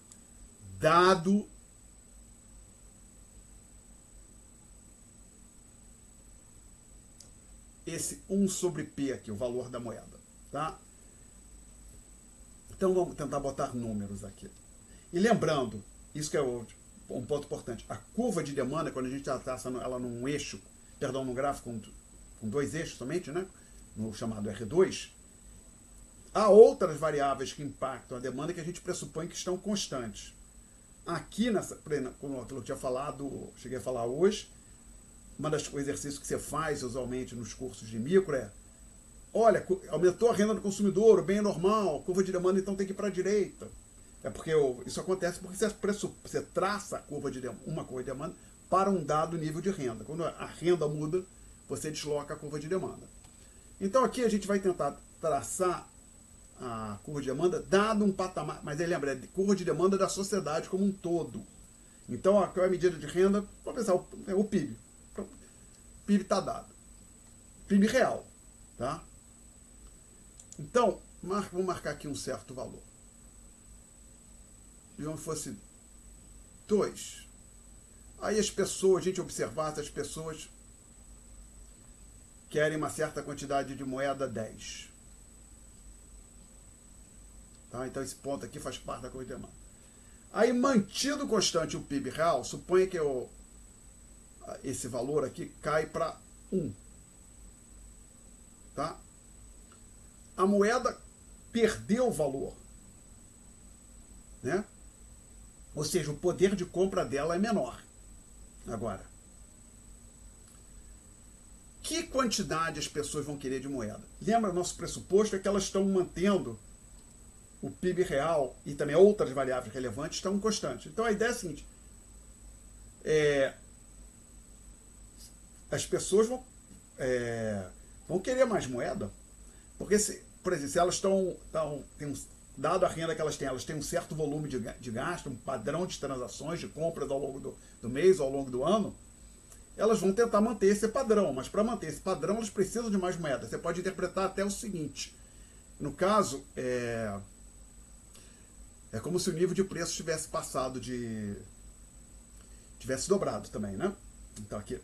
dado esse 1 sobre P aqui, o valor da moeda. Tá? Então vamos tentar botar números aqui. E lembrando, isso que é um ponto importante, a curva de demanda, quando a gente está traçando ela num eixo, num gráfico com dois eixos somente, né? No chamado R2, há outras variáveis que impactam a demanda que a gente pressupõe que estão constantes. Aqui, como eu tinha falado, cheguei a falar hoje, uma das exercícios que você faz usualmente nos cursos de micro é: olha, aumentou a renda do consumidor, o bem é normal, curva de demanda então tem que ir para a direita. É porque isso acontece porque você traça uma curva de demanda para um dado nível de renda. Quando a renda muda, você desloca a curva de demanda. Então aqui a gente vai tentar traçar a curva de demanda dado um patamar, mas aí lembra, é curva de demanda da sociedade como um todo. Então qual é a medida de renda? Vamos pensar, o PIB. O PIB está dado. PIB real. Tá? Então, vou marcar aqui um certo valor. Digamos que fosse 2. Aí as pessoas, a gente observar se as pessoas querem uma certa quantidade de moeda 10. Tá? Então esse ponto aqui faz parte da curva de demanda. Aí, mantido constante o PIB real, suponha que esse valor aqui cai para 1. Tá? A moeda perdeu valor. Né? Ou seja, o poder de compra dela é menor. Agora, que quantidade as pessoas vão querer de moeda? Lembra, nosso pressuposto é que elas estão mantendo o PIB real e também outras variáveis relevantes estão constantes. Então a ideia é a seguinte: as pessoas vão querer mais moeda, porque, por exemplo, se elas dado a renda que elas têm um certo volume de gasto, um padrão de transações, de compras ao longo do mês, ao longo do ano, elas vão tentar manter esse padrão, mas para manter esse padrão elas precisam de mais moeda. Você pode interpretar até o seguinte: no caso, é como se o nível de preço tivesse tivesse dobrado também, né? Então aqui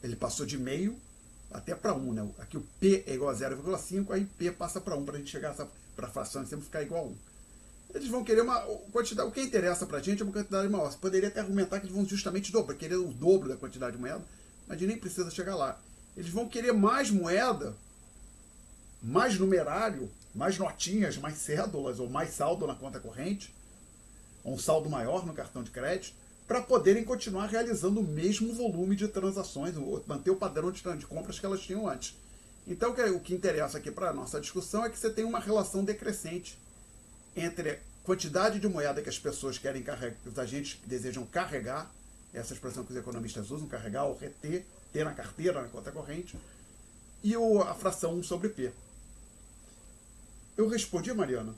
ele passou de meio até para 1, né? Aqui o P é igual a 0,5, aí P passa para 1, para a gente chegar para a fração sempre ficar igual a 1. Eles vão querer uma quantidade, o que interessa para a gente é uma quantidade maior. Você poderia até argumentar que eles vão justamente querer o dobro da quantidade de moeda, mas a gente nem precisa chegar lá. Eles vão querer mais moeda, mais numerário, mais notinhas, mais cédulas, ou mais saldo na conta corrente, ou um saldo maior no cartão de crédito, para poderem continuar realizando o mesmo volume de transações, manter o padrão de compras que elas tinham antes. Então o que interessa aqui para a nossa discussão é que você tem uma relação decrescente entre a quantidade de moeda que as pessoas querem carregar, que os agentes desejam carregar, essa expressão que os economistas usam, carregar ou reter, ter na carteira, na conta corrente, e a fração 1 sobre P. Eu respondi, Mariana?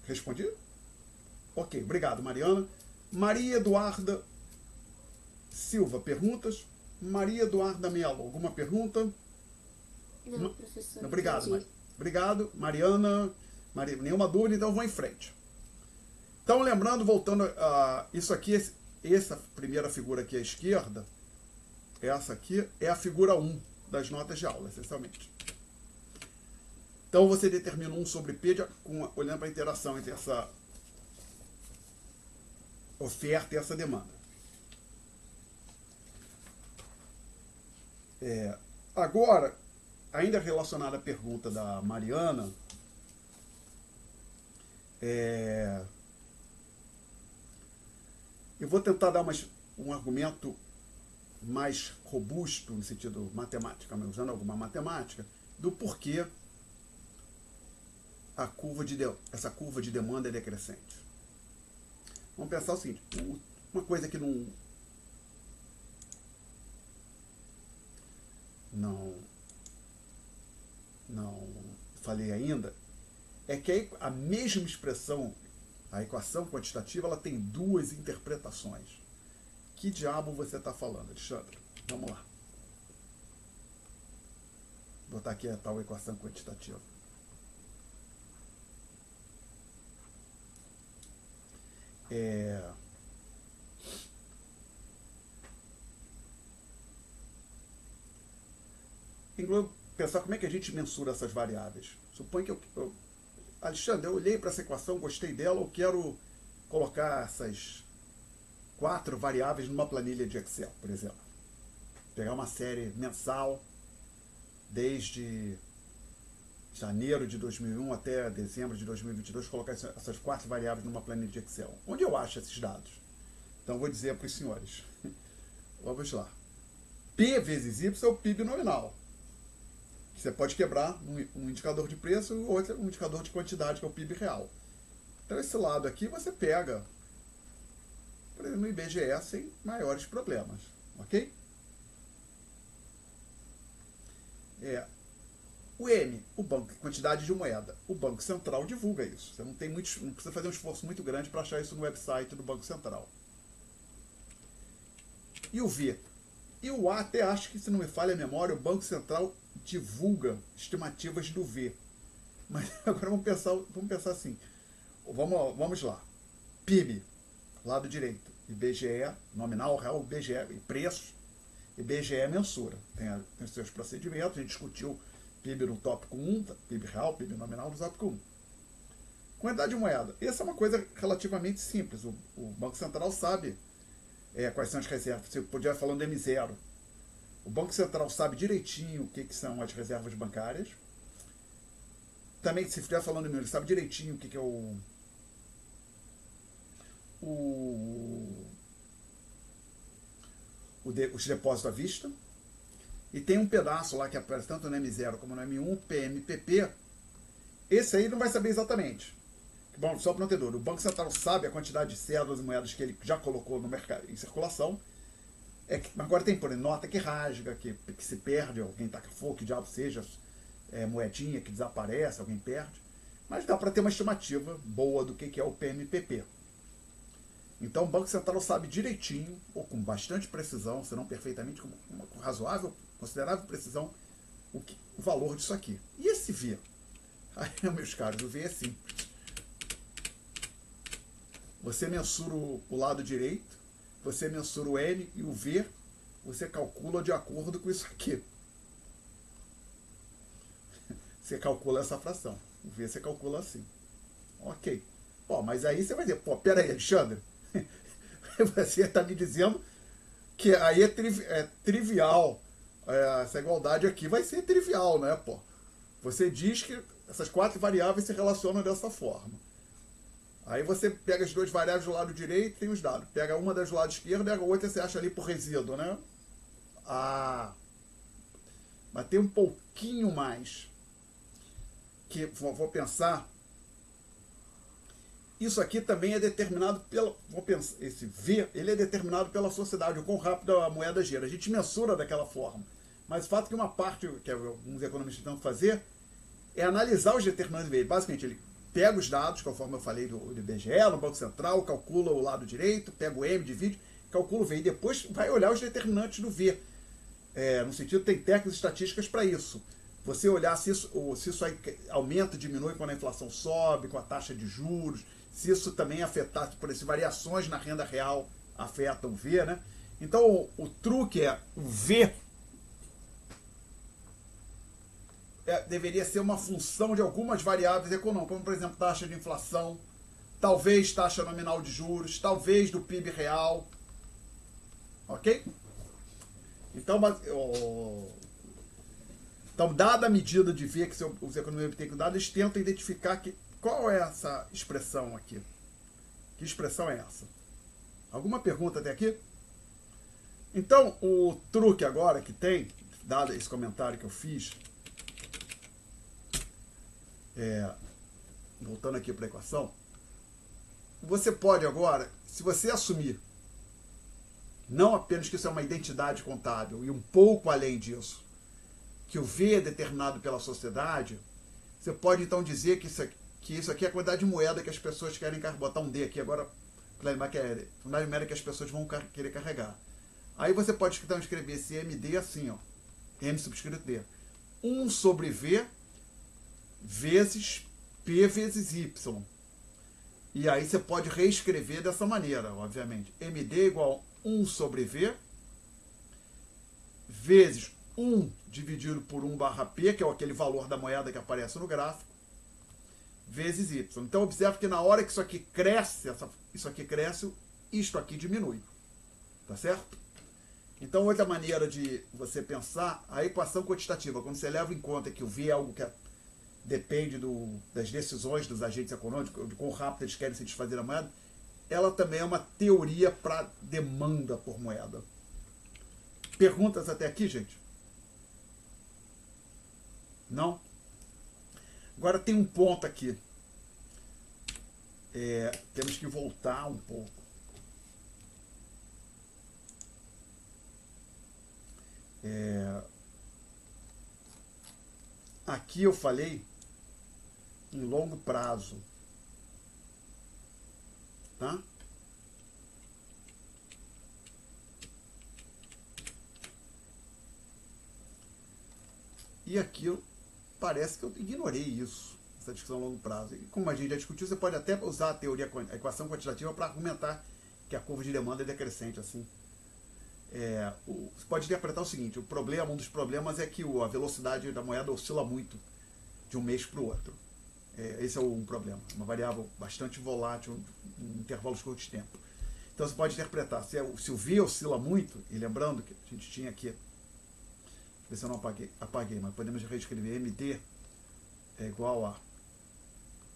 Respondi? Ok, obrigado, Mariana. Maria Eduarda Silva, perguntas? Maria Eduarda Mello, alguma pergunta? Não, professor. Obrigado, obrigado, Mariana. Nenhuma dúvida, então vou em frente. Então, lembrando, voltando a isso aqui, essa primeira figura aqui à esquerda, essa aqui é a figura 1 das notas de aula, essencialmente. Então, você determina 1 sobre P, olhando para a interação entre essa oferta e essa demanda. Agora, ainda relacionada à pergunta da Mariana, eu vou tentar dar um argumento mais robusto, no sentido matemático, usando alguma matemática, do porquê essa curva de demanda é decrescente. Vamos pensar o seguinte: uma coisa que não falei ainda, é que a mesma expressão, a equação quantitativa, ela tem duas interpretações. Que diabo você está falando, Alexandre? Vamos lá. Vou botar aqui a tal equação quantitativa. Pensar como é que a gente mensura essas variáveis. Suponho que Alexandre, eu olhei para essa equação, gostei dela, eu quero colocar essas 4 variáveis numa planilha de Excel, por exemplo. Pegar uma série mensal, desde janeiro de 2001 até dezembro de 2022, colocar essas 4 variáveis numa planilha de Excel. Onde eu acho esses dados? Então, vou dizer para os senhores. Vamos lá. P vezes Y é o PIB nominal. Você pode quebrar um indicador de preço e outro um indicador de quantidade, que é o PIB real. Então, esse lado aqui você pega, por exemplo, no IBGE sem maiores problemas. Ok? O M, o banco, quantidade de moeda. O Banco Central divulga isso. Você não precisa fazer um esforço muito grande para achar isso no website do Banco Central. E o V? E o A, até acho que, se não me falha a memória, o Banco Central divulga estimativas do V. Mas agora vamos pensar assim. Vamos lá. PIB, lado direito. IBGE, nominal, real, IBGE, e preços. IBGE mensura. Tem os seus procedimentos. A gente discutiu PIB no tópico 1, PIB real, PIB nominal no tópico 1. Quantidade de moeda. Essa é uma coisa relativamente simples. O Banco Central sabe quais são as reservas. Você podia falando do M0. O Banco Central sabe direitinho o que são as reservas bancárias. Também, se estiver falando ele sabe direitinho o que é os depósitos à vista. E tem um pedaço lá que aparece tanto no M0 como no M1, PMPP. Esse aí não vai saber exatamente. Bom, só para não ter dúvida, o Banco Central sabe a quantidade de cédulas e moedas que ele já colocou no mercado em circulação. Agora tem, por exemplo, nota que rasga, que se perde, alguém taca fogo, que diabo seja, moedinha que desaparece, alguém perde. Mas dá para ter uma estimativa boa do que é o PMPP. Então o Banco Central sabe direitinho, ou com bastante precisão, se não perfeitamente, com uma razoável, considerável precisão, o valor disso aqui. E esse V? Aí, meus caros, o V é simples. Você mensura o lado direito, você mensura o M e o V, você calcula de acordo com isso aqui. Você calcula essa fração. O V você calcula assim. Ok. Pô, mas aí você vai dizer, pô, peraí, Alexandre, você está me dizendo que aí é trivial. Essa igualdade aqui vai ser trivial, né, pô? Você diz que essas 4 variáveis se relacionam dessa forma. Aí você pega as 2 variáveis do lado direito e tem os dados. Pega uma das do lado esquerdo e a outra você acha ali por resíduo, né? Mas tem um pouquinho mais. Que vou pensar. Isso aqui também é determinado pela... esse V, ele é determinado pela sociedade, o quão rápido a moeda gira. A gente mensura daquela forma. Mas o fato que uma parte, que alguns economistas tentam fazer, é analisar os determinantes dele. Basicamente, ele pega os dados, conforme eu falei do IBGE, no Banco Central, calcula o lado direito, pega o M, divide, calcula o V. E depois vai olhar os determinantes do V. No sentido, tem técnicas estatísticas para isso. Você olhar se isso aí aumenta, diminui quando a inflação sobe, com a taxa de juros, se isso também afetar, por exemplo, variações na renda real afetam o V, né? Então, o truque é o V deveria ser uma função de algumas variáveis econômicas, como, por exemplo, taxa de inflação, talvez taxa nominal de juros, talvez do PIB real. Ok? Então, dada a medida de V que os economistas têm que dar, eles tentam identificar qual é essa expressão aqui. Que expressão é essa? Alguma pergunta até aqui? Então, o truque agora que tem, dado esse comentário que eu fiz, voltando aqui para a equação, você pode agora, se você assumir não apenas que isso é uma identidade contábil e um pouco além disso, que o V é determinado pela sociedade, você pode então dizer que isso aqui é a quantidade de moeda que as pessoas querem botar um D aqui agora, quantidade de moeda que as pessoas vão querer carregar. Aí você pode então escrever esse MD assim, ó, M subscrito D. 1 sobre V vezes P vezes Y. E aí você pode reescrever dessa maneira, obviamente. MD igual 1 sobre V vezes 1 dividido por 1 barra P, que é aquele valor da moeda que aparece no gráfico, vezes Y. Então, observe que na hora que isso aqui cresce, isto aqui diminui. Tá certo? Então, outra maneira de você pensar a equação quantitativa, quando você leva em conta que o V é algo que depende das decisões dos agentes econômicos, de quão rápido eles querem se desfazer da moeda, ela também é uma teoria para demanda por moeda. Perguntas até aqui, gente? Não? Agora tem um ponto aqui. Temos que voltar um pouco. Aqui eu falei em longo prazo, tá? E aqui parece que eu ignorei isso, essa discussão a longo prazo. E como a gente já discutiu, você pode até usar a equação quantitativa para argumentar que a curva de demanda é decrescente assim. Você pode interpretar o seguinte: um dos problemas é que a velocidade da moeda oscila muito de um mês para o outro. Esse é um problema, uma variável bastante volátil em intervalos curtos de tempo. Então você pode interpretar, se o V oscila muito, e lembrando que a gente tinha aqui, ver se eu não apaguei, mas podemos reescrever MD é igual a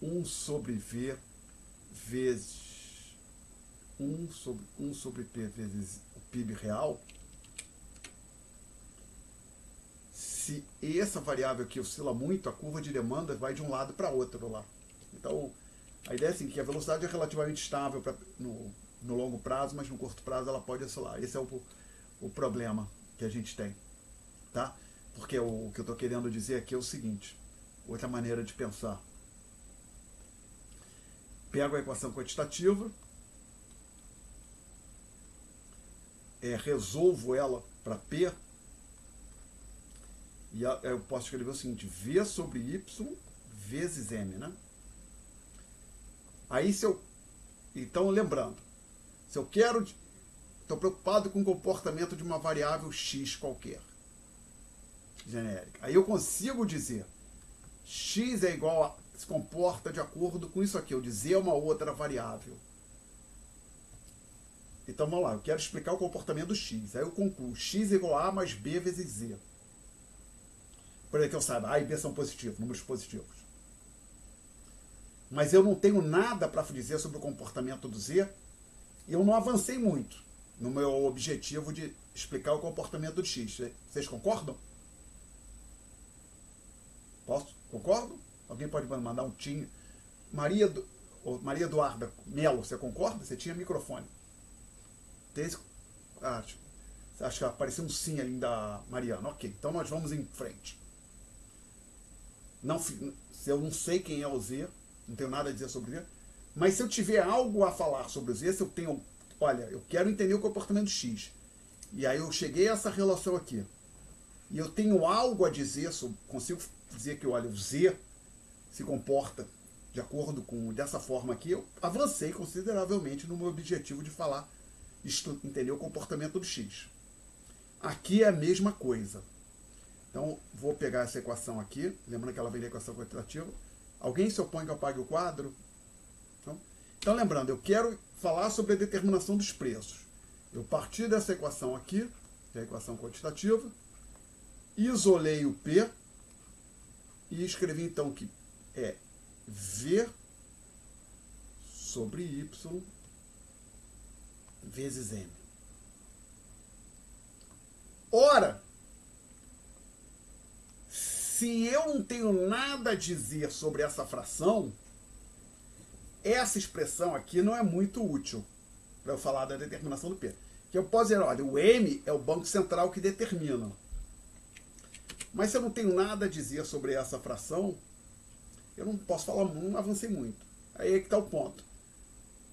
1 sobre V vezes 1 sobre P vezes o PIB real. Se essa variável aqui oscila muito, a curva de demanda vai de um lado para outro lá. Então, a ideia é assim, que a velocidade é relativamente estável no longo prazo, mas no curto prazo ela pode oscilar. Esse é o problema que a gente tem. Tá? Porque o que eu estou querendo dizer aqui é o seguinte, outra maneira de pensar. Pego a equação quantitativa, resolvo ela para P, e eu posso escrever o seguinte: V sobre Y vezes M, né? Aí então lembrando, se eu estou preocupado com o comportamento de uma variável X qualquer, genérica, aí eu consigo dizer X é igual se comporta de acordo com isso aqui, eu dizer uma outra variável. Então vamos lá, eu quero explicar o comportamento do X. Aí eu concluo, X é igual a mais B vezes Z. Por aí que eu saiba, A e B são positivos, números positivos. Mas eu não tenho nada para dizer sobre o comportamento do Z, e eu não avancei muito no meu objetivo de explicar o comportamento do X. Vocês concordam? Concordo? Alguém pode mandar um tim? Maria Eduarda Melo, você concorda? Você tinha microfone. Acho que apareceu um sim ali da Mariana. Ok, então nós vamos em frente. Se eu não sei quem é o Z, não tenho nada a dizer sobre o Z, mas se eu tiver algo a falar sobre o Z, se eu tenho, olha, eu quero entender o comportamento do X, e aí eu cheguei a essa relação aqui, e eu tenho algo a dizer, consigo dizer que, olha, o Z se comporta de acordo com dessa forma aqui, eu avancei consideravelmente no meu objetivo de falar, entender o comportamento do X. Aqui é a mesma coisa. Então, vou pegar essa equação aqui, lembrando que ela vem da equação quantitativa. Alguém se opõe que eu apague o quadro? Então, lembrando, eu quero falar sobre a determinação dos preços. Eu parti dessa equação aqui, que é a equação quantitativa, isolei o P e escrevi então que é V sobre Y vezes M. Ora, se eu não tenho nada a dizer sobre essa fração, essa expressão aqui não é muito útil para eu falar da determinação do P. Que eu posso dizer, olha, o M é o Banco Central que determina. Mas se eu não tenho nada a dizer sobre essa fração, eu não posso falar, não avancei muito. Aí é que está o ponto.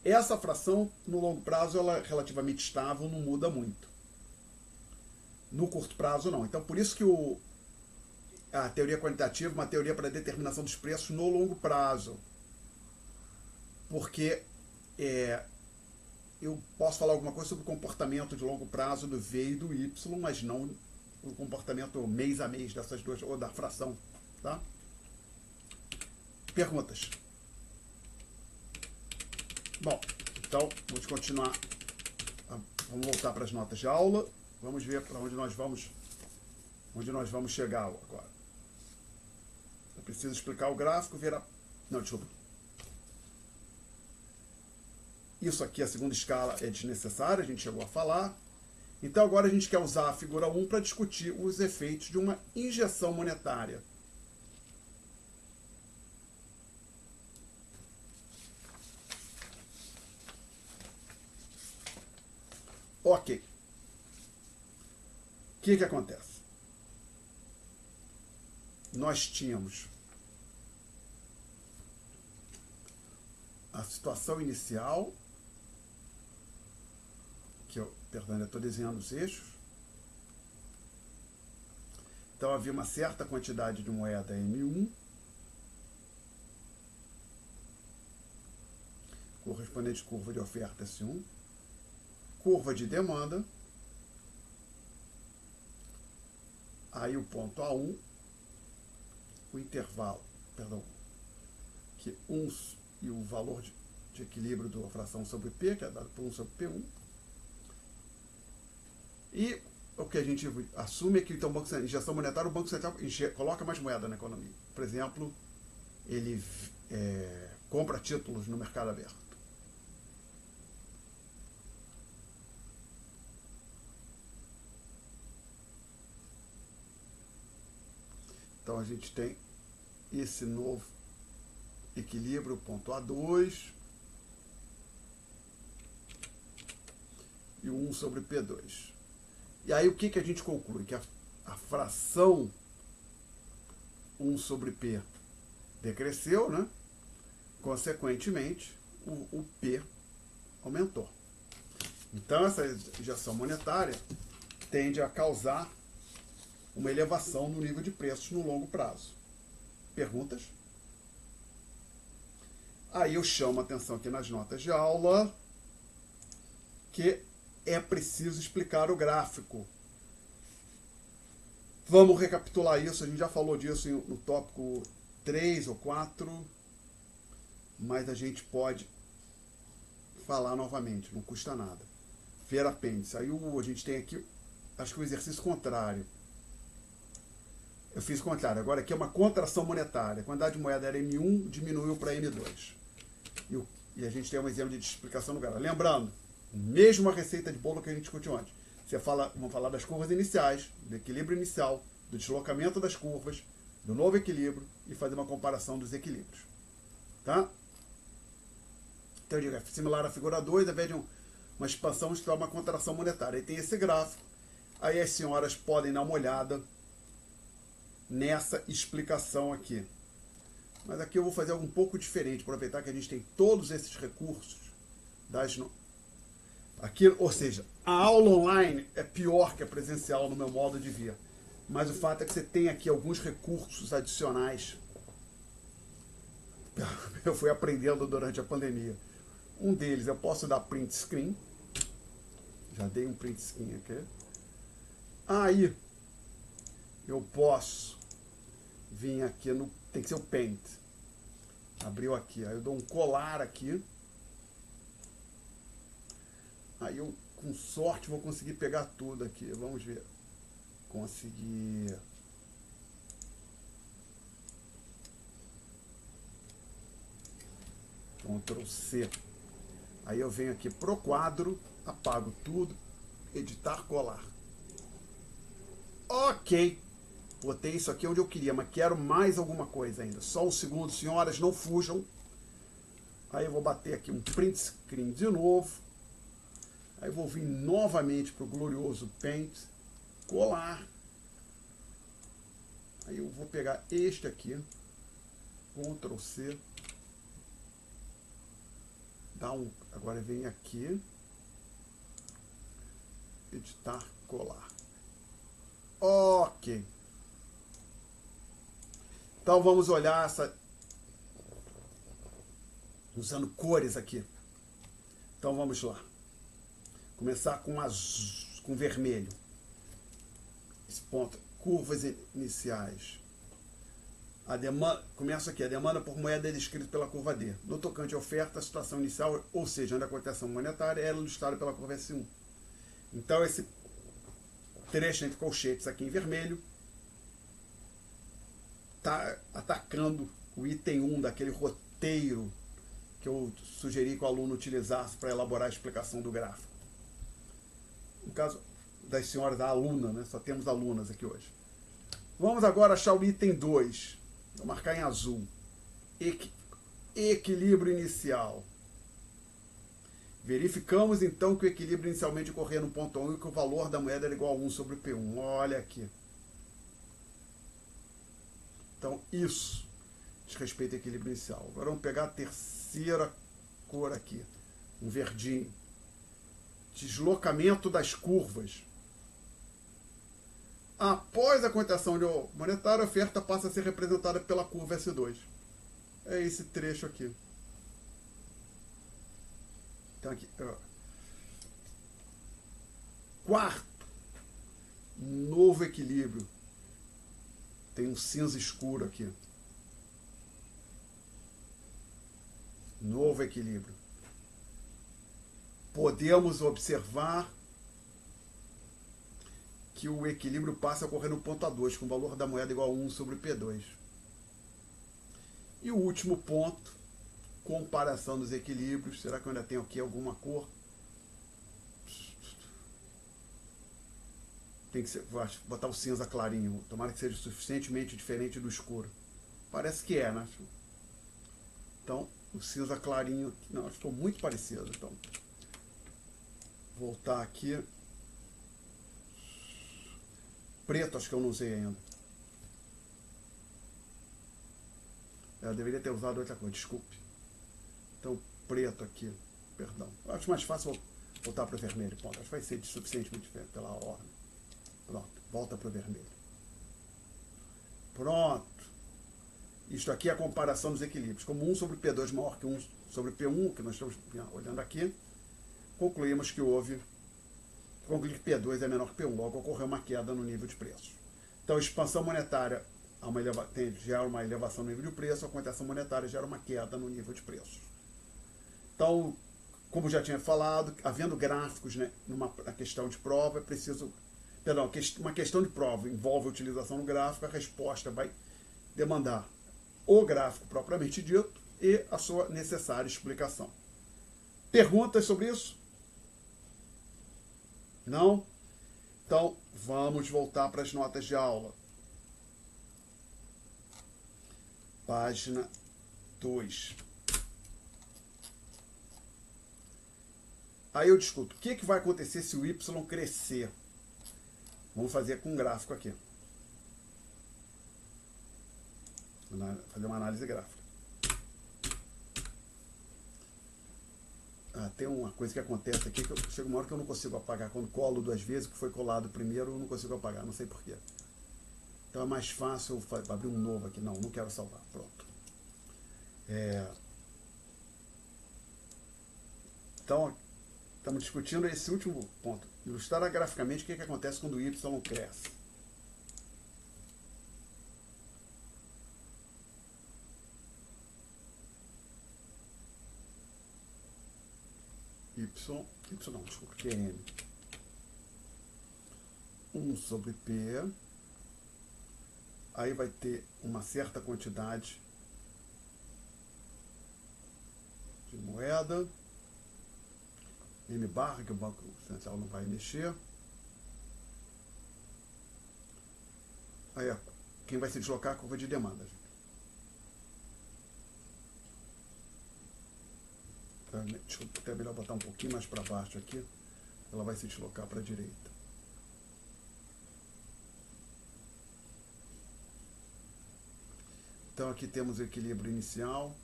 Essa fração, no longo prazo, ela é relativamente estável, não muda muito. No curto prazo, não. Então, por isso que a teoria quantitativa é uma teoria para a determinação dos preços no longo prazo. Porque eu posso falar alguma coisa sobre o comportamento de longo prazo do V e do Y, mas não o comportamento mês a mês dessas duas, ou da fração. Tá? Perguntas? Bom, então, vamos continuar. Vamos voltar para as notas de aula. Vamos ver para onde nós vamos chegar agora. preciso explicar o gráfico, vira... Não, desculpa. Isso aqui, a segunda escala, é desnecessária, a gente chegou a falar. Então agora a gente quer usar a figura 1 para discutir os efeitos de uma injeção monetária. Ok. O que acontece? Nós tínhamos a situação inicial, que eu, perdão, eu estou desenhando os eixos. Então havia uma certa quantidade de moeda M1, correspondente curva de oferta S1, curva de demanda, aí o ponto A1, o intervalo, perdão, que 1 e o valor de equilíbrio da fração sobre P, que é dado por 1 sobre P1. E o que a gente assume é que então, injeção monetária, o Banco Central coloca mais moeda na economia. Por exemplo, ele compra títulos no mercado aberto. Então a gente tem esse novo equilíbrio, ponto A2, e o 1 sobre P2. E aí o que a gente conclui? Que a fração 1 sobre P decresceu, né? Consequentemente, o P aumentou. Então essa injeção monetária tende a causar uma elevação no nível de preços no longo prazo. Perguntas? Aí eu chamo a atenção aqui nas notas de aula que é preciso explicar o gráfico. Vamos recapitular isso, a gente já falou disso no tópico 3 ou 4, mas a gente pode falar novamente, não custa nada. Ver apêndice. Aí a gente tem aqui, acho que o exercício contrário. Eu fiz o contrário. Agora aqui é uma contração monetária. A quantidade de moeda era M1, diminuiu para M2. E a gente tem um exemplo de explicação no gráfico. Lembrando, mesma receita de bolo que a gente discutiu antes. Vamos falar das curvas iniciais, do equilíbrio inicial, do deslocamento das curvas, do novo equilíbrio e fazer uma comparação dos equilíbrios. Tá? Então eu digo, é similar à figura 2, ao invés de uma expansão, está uma contração monetária. Aí tem esse gráfico. Aí as senhoras podem dar uma olhada nessa explicação aqui. Mas aqui eu vou fazer algo um pouco diferente, aproveitar que a gente tem todos esses recursos aqui, ou seja, a aula online é pior que a presencial no meu modo de ver. Mas o fato é que você tem aqui alguns recursos adicionais. Eu fui aprendendo durante a pandemia. Um deles, eu posso dar print screen. Já dei um print screen aqui. Aí, eu posso vir aqui no... Tem que ser o Paint. Abriu aqui. Aí eu dou um colar aqui. Aí eu, com sorte, vou conseguir pegar tudo aqui. Vamos ver. Conseguir... Ctrl C. Aí eu venho aqui pro quadro, apago tudo, editar, colar. Ok. Botei isso aqui onde eu queria, mas quero mais alguma coisa ainda. Só um segundo, senhoras, não fujam. Aí eu vou bater aqui um print screen de novo. Aí eu vou vir novamente para o glorioso Paint, colar. Aí eu vou pegar este aqui, Ctrl C. Agora vem aqui, editar, colar. Ok. Então vamos olhar essa, usando cores aqui. Então vamos lá. Começar com azul, com vermelho. Esse ponto, curvas iniciais. A demanda, começa aqui, a demanda por moeda é descrita pela curva D. No tocante à oferta, a situação inicial, ou seja, onde a cotação monetária, é ilustrada pela curva S1. Então esse trecho entre colchetes aqui em vermelho atacando o item 1 daquele roteiro que eu sugeri que o aluno utilizasse para elaborar a explicação do gráfico. No caso das senhoras, a aluna, né? Só temos alunas aqui hoje. Vamos agora achar o item 2. Vou marcar em azul. Equilíbrio inicial. Verificamos então que o equilíbrio inicialmente ocorria no ponto 1 e que o valor da moeda era igual a 1 sobre P1. Olha aqui. Então, isso diz respeito ao equilíbrio inicial. Agora vamos pegar a terceira cor aqui. Um verdinho. Deslocamento das curvas. Após a quantização monetária, a oferta passa a ser representada pela curva S2. É esse trecho aqui. Então aqui, ó. Quarto, novo equilíbrio. Tem um cinza escuro aqui. Novo equilíbrio. Podemos observar que o equilíbrio passa a ocorrer no ponto A2, com o valor da moeda igual a 1 sobre P2. E o último ponto, comparação dos equilíbrios. Será que eu ainda tenho aqui alguma cor? Tem que ser, vou botar o cinza clarinho. Tomara que seja suficientemente diferente do escuro. Parece que é, né? Então, o cinza clarinho... Não, estou muito parecido. Então, voltar aqui. Preto, acho que eu não usei ainda. Eu deveria ter usado outra cor, desculpe. Então, preto aqui, perdão. Eu acho mais fácil voltar para o vermelho. Ponto. Acho que vai ser suficientemente diferente pela ordem. Pronto, volta para o vermelho. Pronto. Isto aqui é a comparação dos equilíbrios. Como 1 sobre P2 maior que 1 sobre P1, que nós estamos olhando aqui, concluímos que concluir que P2 é menor que P1, logo ocorreu uma queda no nível de preços. Então, a expansão monetária gera uma elevação no nível de preço, a contração monetária gera uma queda no nível de preços. Então, como já tinha falado, havendo gráficos, né, na questão de prova, é preciso... Perdão, uma questão de prova envolve a utilização do gráfico, a resposta vai demandar o gráfico propriamente dito e a sua necessária explicação. Perguntas sobre isso? Não? Então, vamos voltar para as notas de aula. Página 2. Aí eu discuto, o que vai acontecer se o Y crescer? Vamos fazer com um gráfico aqui. Fazer uma análise gráfica. Tem uma coisa que acontece aqui, que chega uma hora que eu não consigo apagar. Quando colo 2 vezes, que foi colado primeiro, eu não consigo apagar, não sei porquê. Então é mais fácil eu abrir um novo aqui. Não quero salvar. Pronto. Então, estamos discutindo esse último ponto. Ilustrar graficamente o que acontece quando o Y cresce. Que é M. 1 sobre P. Aí vai ter uma certa quantidade de moeda. M barra, que o Banco Central não vai mexer. Aí, quem vai se deslocar é a curva de demanda, gente. Desculpa, até é melhor botar um pouquinho mais para baixo aqui. Ela vai se deslocar para a direita. Então aqui temos o equilíbrio inicial.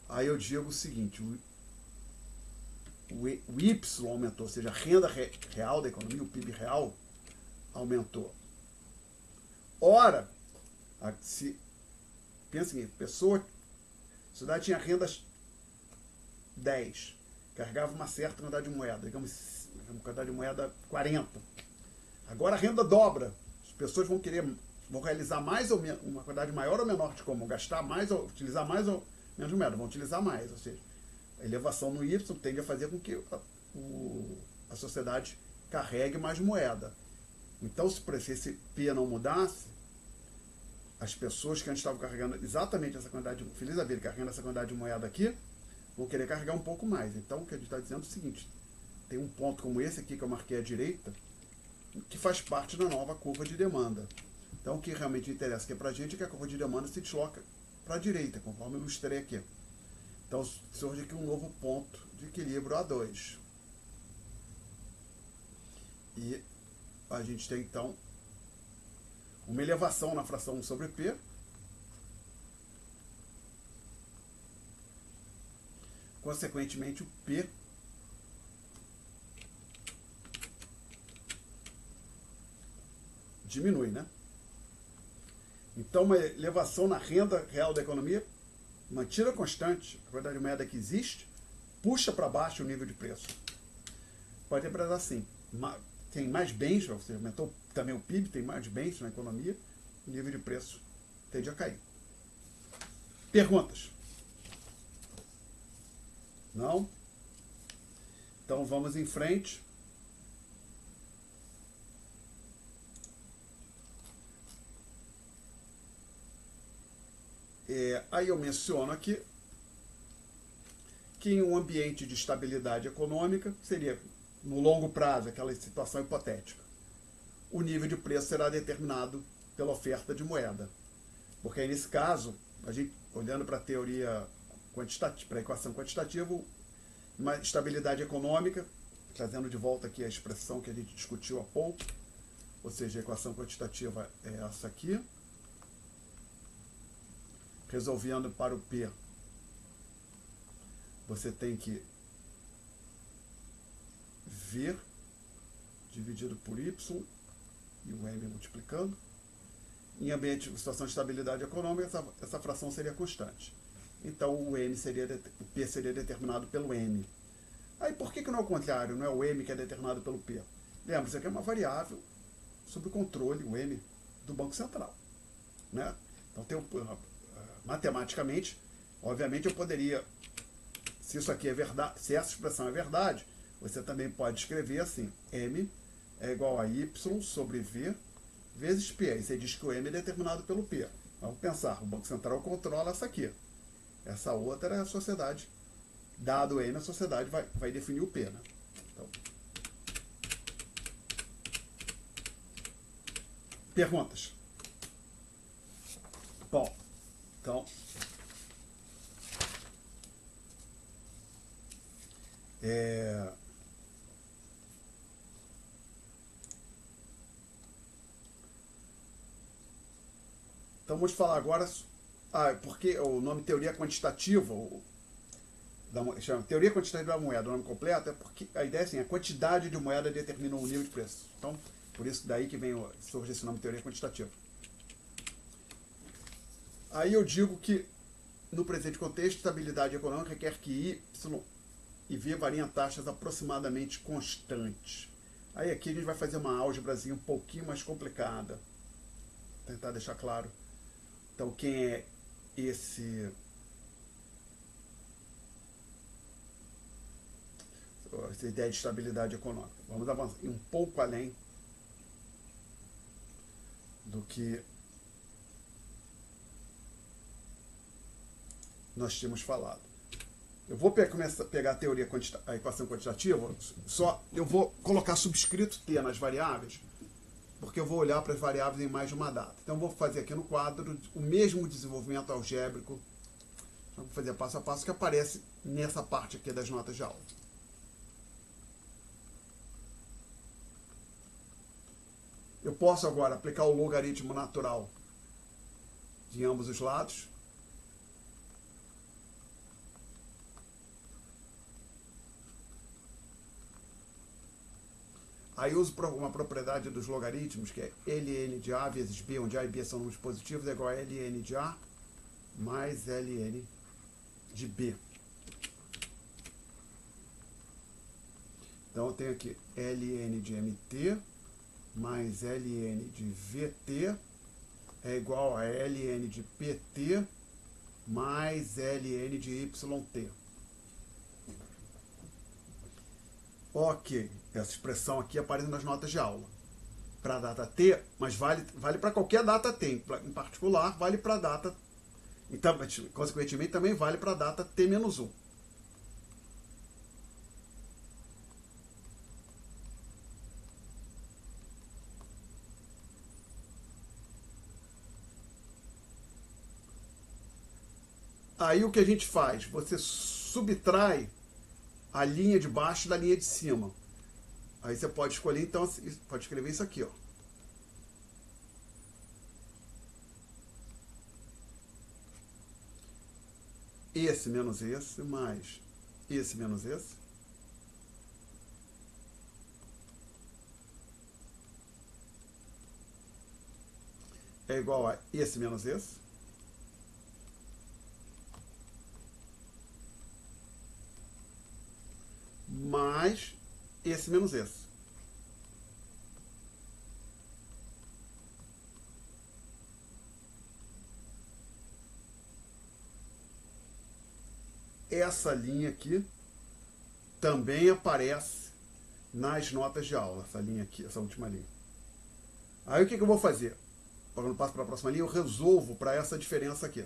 Aí eu digo o seguinte, o Y aumentou, ou seja, a renda real da economia, o PIB real, aumentou. Ora, pensa em a cidade tinha rendas 10, carregava uma certa quantidade de moeda, digamos, uma quantidade de moeda 40. Agora a renda dobra, as pessoas vão realizar mais ou menos, uma quantidade maior ou menor de como, gastar mais, ou utilizar mais ou menos moeda, vão utilizar mais, ou seja, a elevação no Y tende a fazer com que a sociedade carregue mais moeda. Então, se esse P não mudasse, as pessoas que antes estavam carregando exatamente essa quantidade, feliz a vida, carregando essa quantidade de moeda aqui, vão querer carregar um pouco mais. Então, o que a gente está dizendo é o seguinte, tem um ponto como esse aqui que eu marquei à direita, que faz parte da nova curva de demanda. Então, o que realmente interessa aqui para a gente é que a curva de demanda se desloca para a direita, conforme eu ilustrei aqui. Então, surge aqui um novo ponto de equilíbrio A2. E a gente tem, então, uma elevação na fração 1 sobre P. Consequentemente, o P diminui, né? Então, uma elevação na renda real da economia, mantida constante, a quantidade de moeda que existe, puxa para baixo o nível de preço. Pode interpretar assim, tem mais bens, você aumentou também o PIB, tem mais bens na economia, o nível de preço tende a cair. Perguntas? Não? Então vamos em frente. Aí eu menciono aqui que em um ambiente de estabilidade econômica, seria no longo prazo, aquela situação hipotética, o nível de preço será determinado pela oferta de moeda. Porque aí, nesse caso, a gente, olhando para a teoria quantitativa, para a equação quantitativa, uma estabilidade econômica, trazendo de volta aqui a expressão que a gente discutiu há pouco, ou seja, a equação quantitativa é essa aqui, resolvendo para o P, você tem que V dividido por Y e o M multiplicando. Em ambiente de situação de estabilidade econômica, essa fração seria constante. Então o P seria determinado pelo M. Aí por que não é o contrário? Não é o M que é determinado pelo P? Lembra, isso aqui é uma variável sob o controle, o M, do Banco Central. Né? Então matematicamente, obviamente eu poderia, se isso aqui é verdade, se essa expressão é verdade, você também pode escrever assim, M é igual a Y sobre V vezes P. Aí você diz que o M é determinado pelo P. Vamos pensar, o Banco Central controla essa aqui. Essa outra é a sociedade. Dado o M, a sociedade vai definir o P. Né? Então, perguntas? Bom, então... Então vamos falar agora, porque o nome teoria quantitativa, chama teoria quantitativa da moeda, o nome completo, é porque a ideia é assim, a quantidade de moeda determina o nível de preço. Então, por isso daí que surge esse nome teoria quantitativa. Aí eu digo que, no presente contexto, estabilidade econômica requer que Y e V variem a taxas aproximadamente constantes. Aí aqui a gente vai fazer uma álgebrazinha um pouquinho mais complicada. Tentar deixar claro. Então, quem é essa ideia de estabilidade econômica? Vamos avançar um pouco além do que nós tínhamos falado. Eu vou começar a pegar a equação quantitativa, eu vou colocar subscrito T nas variáveis, porque eu vou olhar para as variáveis em mais de uma data. Então, eu vou fazer aqui no quadro o mesmo desenvolvimento algébrico, vou fazer passo a passo, que aparece nessa parte aqui das notas de aula. Eu posso agora aplicar o logaritmo natural de ambos os lados. Aí uso uma propriedade dos logaritmos, que é ln de A vezes B, onde A e B são números positivos, é igual a ln de A mais ln de B. Então eu tenho aqui ln de MT mais ln de VT é igual a ln de PT mais ln de YT. Ok, essa expressão aqui aparece nas notas de aula. para a data T, mas vale para qualquer data T, em particular vale para a data, então, consequentemente também vale para a data T-1. Aí o que a gente faz? Você subtrai a linha de baixo da linha de cima. Aí você pode escolher, então, pode escrever isso aqui, ó. Esse menos esse, mais esse menos esse. É igual a esse menos esse. Mais esse menos esse. Essa linha aqui também aparece nas notas de aula. Essa linha aqui, essa última linha. Aí o que eu vou fazer? Quando eu passo para a próxima linha, eu resolvo para essa diferença aqui.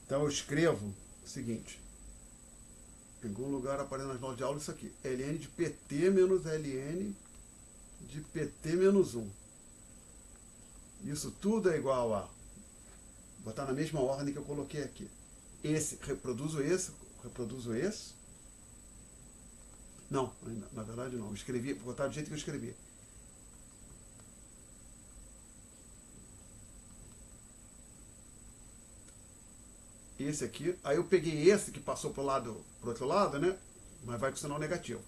Então eu escrevo o seguinte. Em algum lugar aparece nas notas de aula isso aqui. ln de pt menos ln de pt menos 1. Isso tudo é igual a... Vou botar na mesma ordem que eu coloquei aqui. Reproduzo esse. Não, na verdade não. Eu escrevi, vou botar do jeito que eu escrevi. Esse aqui, aí eu peguei esse que passou pro outro lado, né? Mas vai com sinal negativo.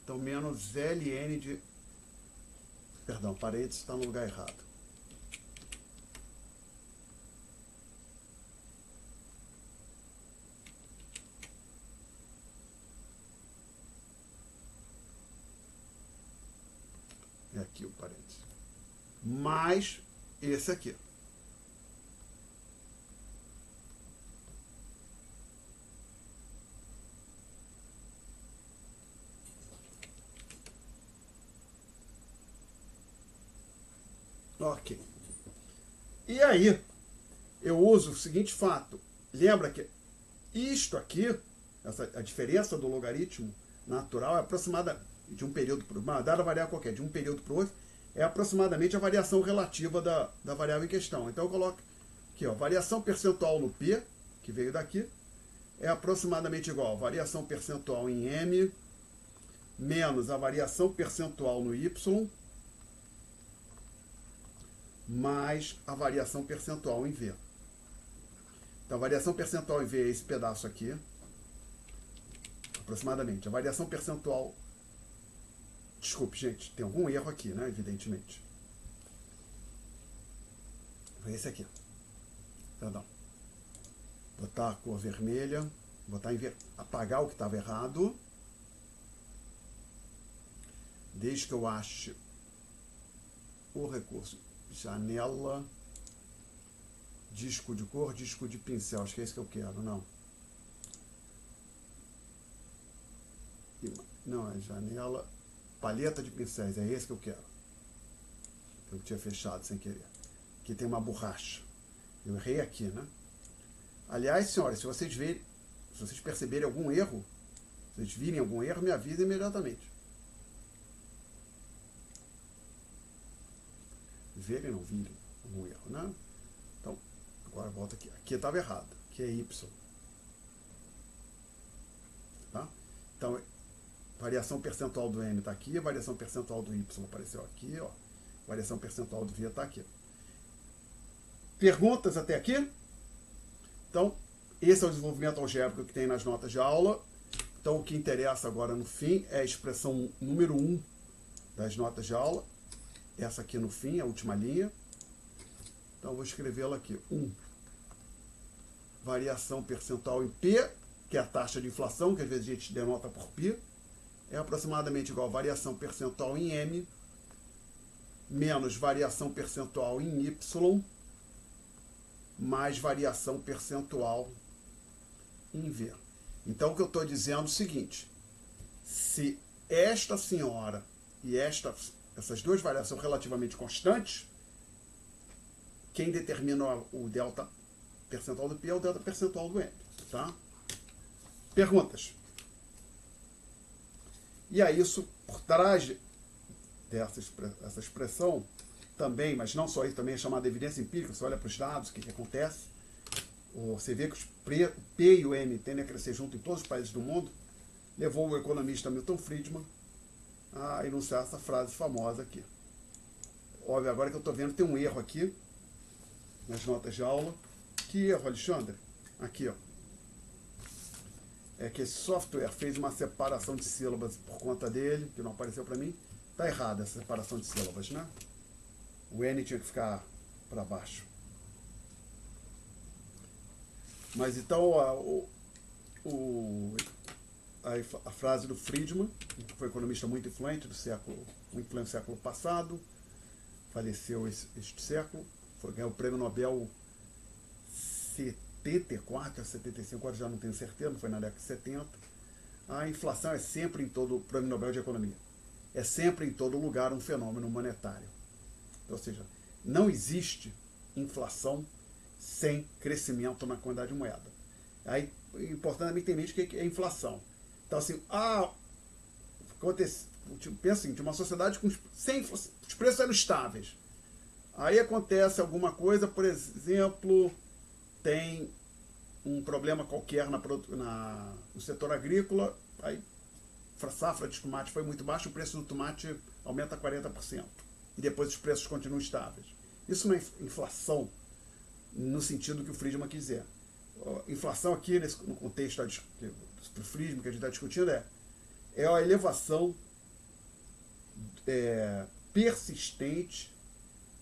Então, menos ln de... Perdão, parênteses está no lugar errado. É aqui o parênteses. Mais esse aqui. Ok. E aí, eu uso o seguinte fato. Lembra que isto aqui, a diferença do logaritmo natural é aproximada de um período para uma dada variável qualquer, de um período para o outro, é aproximadamente a variação relativa da variável em questão. Então eu coloco aqui, ó, variação percentual no P, que veio daqui, é aproximadamente igual a variação percentual em M menos a variação percentual no Y mais a variação percentual em V. Então, a variação percentual em V é esse pedaço aqui, aproximadamente. A variação percentual... Desculpe, gente, tem algum erro aqui, né? Evidentemente. É esse aqui. Perdão. Botar a cor vermelha, botar em apagar o que estava errado. Desde que eu ache o recurso janela, disco de cor, disco de pincel. Acho que é isso que eu quero, não. Não, é janela, paleta de pincéis, é esse que eu quero. Eu tinha fechado sem querer. Aqui tem uma borracha. Eu errei aqui, né? Aliás, senhores, se vocês perceberem algum erro, se vocês virem algum erro, me avisem imediatamente. Verem, não virem algum erro, né? Então, agora volta aqui. Aqui estava errado. Aqui é Y. Tá? Então, variação percentual do M está aqui, a variação percentual do Y apareceu aqui, ó. Variação percentual do V está aqui. Perguntas até aqui? Então, esse é o desenvolvimento algébrico que tem nas notas de aula. Então, o que interessa agora no fim é a expressão número 1 das notas de aula. Essa aqui no fim, a última linha. Então, eu vou escrevê-la aqui. 1. Variação percentual em P, que é a taxa de inflação, que às vezes a gente denota por π, é aproximadamente igual a variação percentual em M, menos variação percentual em Y, mais variação percentual em V. Então, o que eu estou dizendo é o seguinte: se esta senhora e esta essas duas variáveis são relativamente constantes, quem determina o delta percentual do P é o delta percentual do M. Tá? Perguntas. E aí isso, por trás dessa expressão, também, mas não só isso, também é chamada de evidência empírica. Você olha para os dados, o que acontece. Você vê que o P e o M tendem a crescer junto em todos os países do mundo. Levou o economista Milton Friedman a enunciar essa frase famosa aqui. Óbvio, agora que eu estou vendo, tem um erro aqui nas notas de aula. Que erro, Alexandre? Aqui, ó. É que esse software fez uma separação de sílabas por conta dele, que não apareceu para mim. Está errada essa separação de sílabas, né? O N tinha que ficar para baixo. Mas então a frase do Friedman, que foi um economista muito influente do século passado, faleceu este século, ganhou o prêmio Nobel 74 a 75, agora já não tenho certeza, não foi na década de 70. A inflação é sempre em todo o prêmio Nobel de Economia. É sempre em todo lugar um fenômeno monetário. Ou seja, não existe inflação sem crescimento na quantidade de moeda. Aí, importante também ter em mente o que é inflação. Então, assim, pensa assim, de uma sociedade sem inflação, os preços eram estáveis. Aí acontece alguma coisa, por exemplo, tem um problema qualquer no setor agrícola, aí a safra de tomate foi muito baixa, o preço do tomate aumenta 40%. E depois os preços continuam estáveis. Isso não é inflação no sentido que o Friedman quis dizer. Inflação aqui, no contexto do Friedman que a gente está discutindo, é a elevação persistente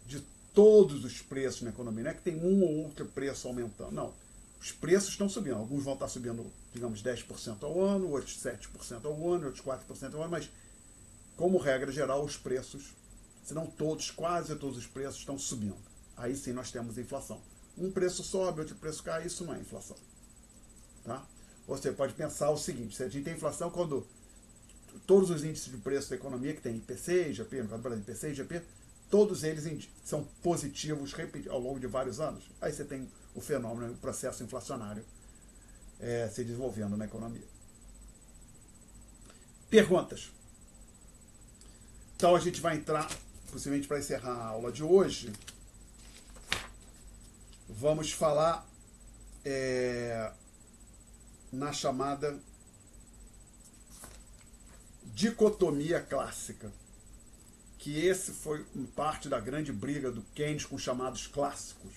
de todos os preços na economia. Não é que tem um ou outro preço aumentando. Não. Os preços estão subindo. Alguns vão estar subindo, digamos, 10% ao ano, outros 7% ao ano, outros 4% ao ano, mas, como regra geral, os preços, se não todos, quase todos os preços estão subindo. Aí sim nós temos inflação. Um preço sobe, outro preço cai, isso não é inflação. Tá? Você pode pensar o seguinte, se a gente tem inflação quando todos os índices de preço da economia, que tem IPC, IGP, no caso do Brasil, IPC e IGP, todos eles são positivos ao longo de vários anos. Aí você tem o fenômeno, o processo inflacionário se desenvolvendo na economia. Perguntas. Então a gente vai entrar, possivelmente para encerrar a aula de hoje, vamos falar na chamada dicotomia clássica, que esse foi parte da grande briga do Keynes com os chamados clássicos.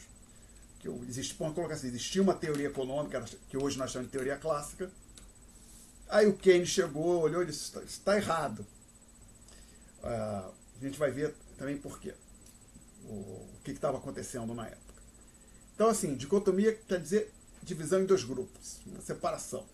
Vamos colocar assim, existia uma teoria econômica, que hoje nós chamamos de teoria clássica, aí o Keynes chegou, olhou e disse, isso está errado. A gente vai ver também por quê, o que estava acontecendo na época. Então, assim, dicotomia quer dizer divisão em dois grupos, uma separação.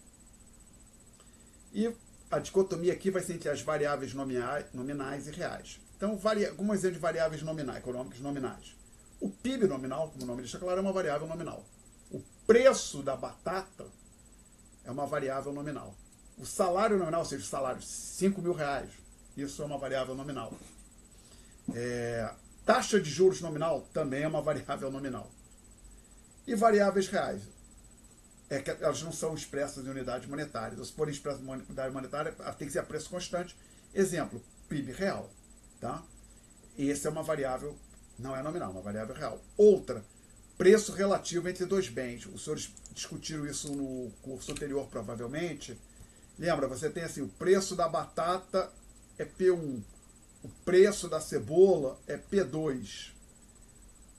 E a dicotomia aqui vai ser entre as variáveis nominais e reais. Então, alguns exemplos de variáveis nominais, econômicas nominais. O PIB nominal, como o nome deixa claro, é uma variável nominal. O preço da batata é uma variável nominal. O salário nominal, ou seja, o salário, 5 mil reais, isso é uma variável nominal. Taxa de juros nominal também é uma variável nominal. E variáveis reais, que elas não são expressas em unidades monetárias. Se forem expressas em unidade monetária, tem que ser a preço constante. Exemplo, PIB real. Tá? Essa é uma variável, não é nominal, uma variável real. Outra, preço relativo entre dois bens. Os senhores discutiram isso no curso anterior, provavelmente. Lembra, você tem assim, o preço da batata é P1, o preço da cebola é P2.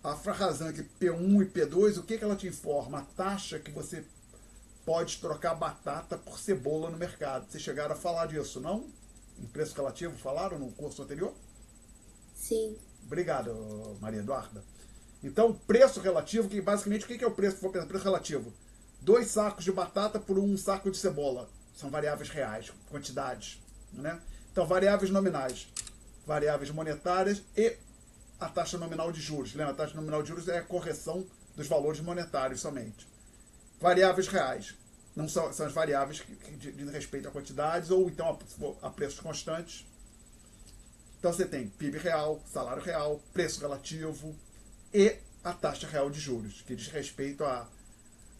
A razão entre P1 e P2, o que ela te informa? A taxa que você pode trocar batata por cebola no mercado. Vocês chegaram a falar disso, não? Em preço relativo, falaram no curso anterior? Sim. Obrigado, Maria Eduarda. Então, preço relativo, que basicamente o que é o preço? For pensar, preço relativo. 2 sacos de batata por 1 saco de cebola. São variáveis reais, quantidades. Né? Então, variáveis nominais, variáveis monetárias e a taxa nominal de juros. Lembra? A taxa nominal de juros é a correção dos valores monetários somente. Variáveis reais. Não são as variáveis que dizem respeito a quantidades ou então a preços constantes. Então você tem PIB real, salário real, preço relativo e a taxa real de juros, que diz respeito à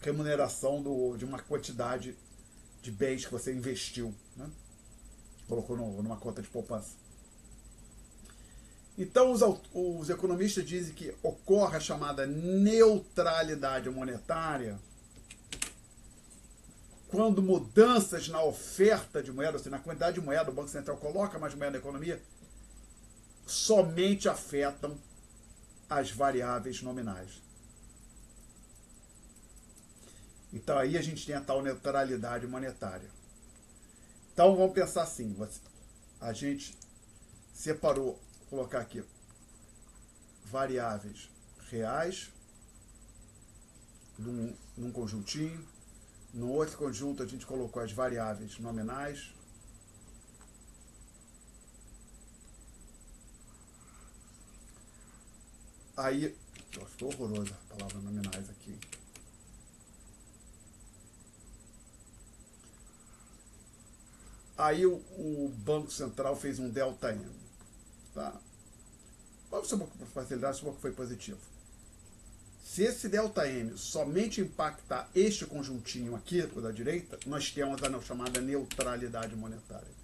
remuneração de uma quantidade de bens que você investiu, né? Colocou numa conta de poupança. Então os economistas dizem que ocorre a chamada neutralidade monetária quando mudanças na oferta de moeda, ou seja, na quantidade de moeda, o Banco Central coloca mais moeda na economia, somente afetam as variáveis nominais. Então aí a gente tem a tal neutralidade monetária. Então vamos pensar assim, a gente separou, vou colocar aqui, variáveis reais num conjuntinho, no outro conjunto a gente colocou as variáveis nominais. Aí, ficou horrorosa a palavra nominais aqui. Aí o Banco Central fez um delta M. Tá? Vamos supor que, por facilidade, supor que foi positivo. Se esse delta M somente impactar este conjuntinho aqui, o da direita, nós temos a chamada neutralidade monetária.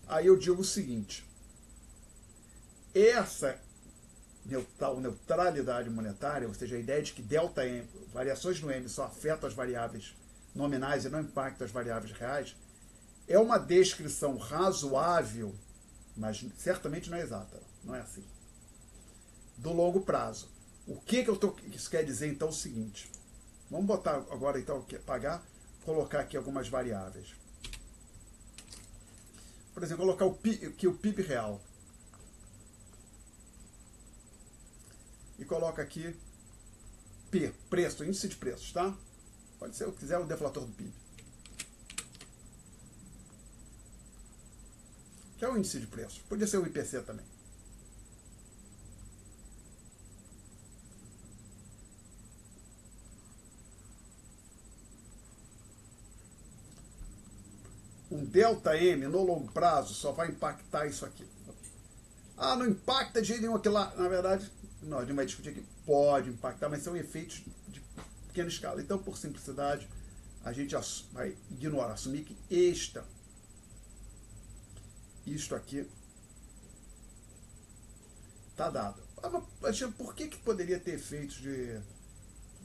Aí eu digo o seguinte, essa neutralidade monetária, ou seja, a ideia de que delta M, variações no M só afetam as variáveis nominais e não impactam as variáveis reais, é uma descrição razoável, mas certamente não é exata, não é assim, do longo prazo. O que isso quer dizer então o seguinte, vamos botar agora então, colocar aqui algumas variáveis. Por exemplo, colocar o PIB real. E coloca aqui P, preço, índice de preços, tá? Pode ser, se quiser, o deflator do PIB. Que é o índice de preços. Podia ser o IPC também. Um delta M no longo prazo só vai impactar isso aqui. Ah, não impacta de jeito nenhum aquilo lá. Na verdade, não, a gente vai discutir aqui. Pode impactar, mas são efeitos de pequena escala. Então, por simplicidade, a gente vai ignorar, assumir que isto aqui está dado. Mas, por que poderia ter efeitos de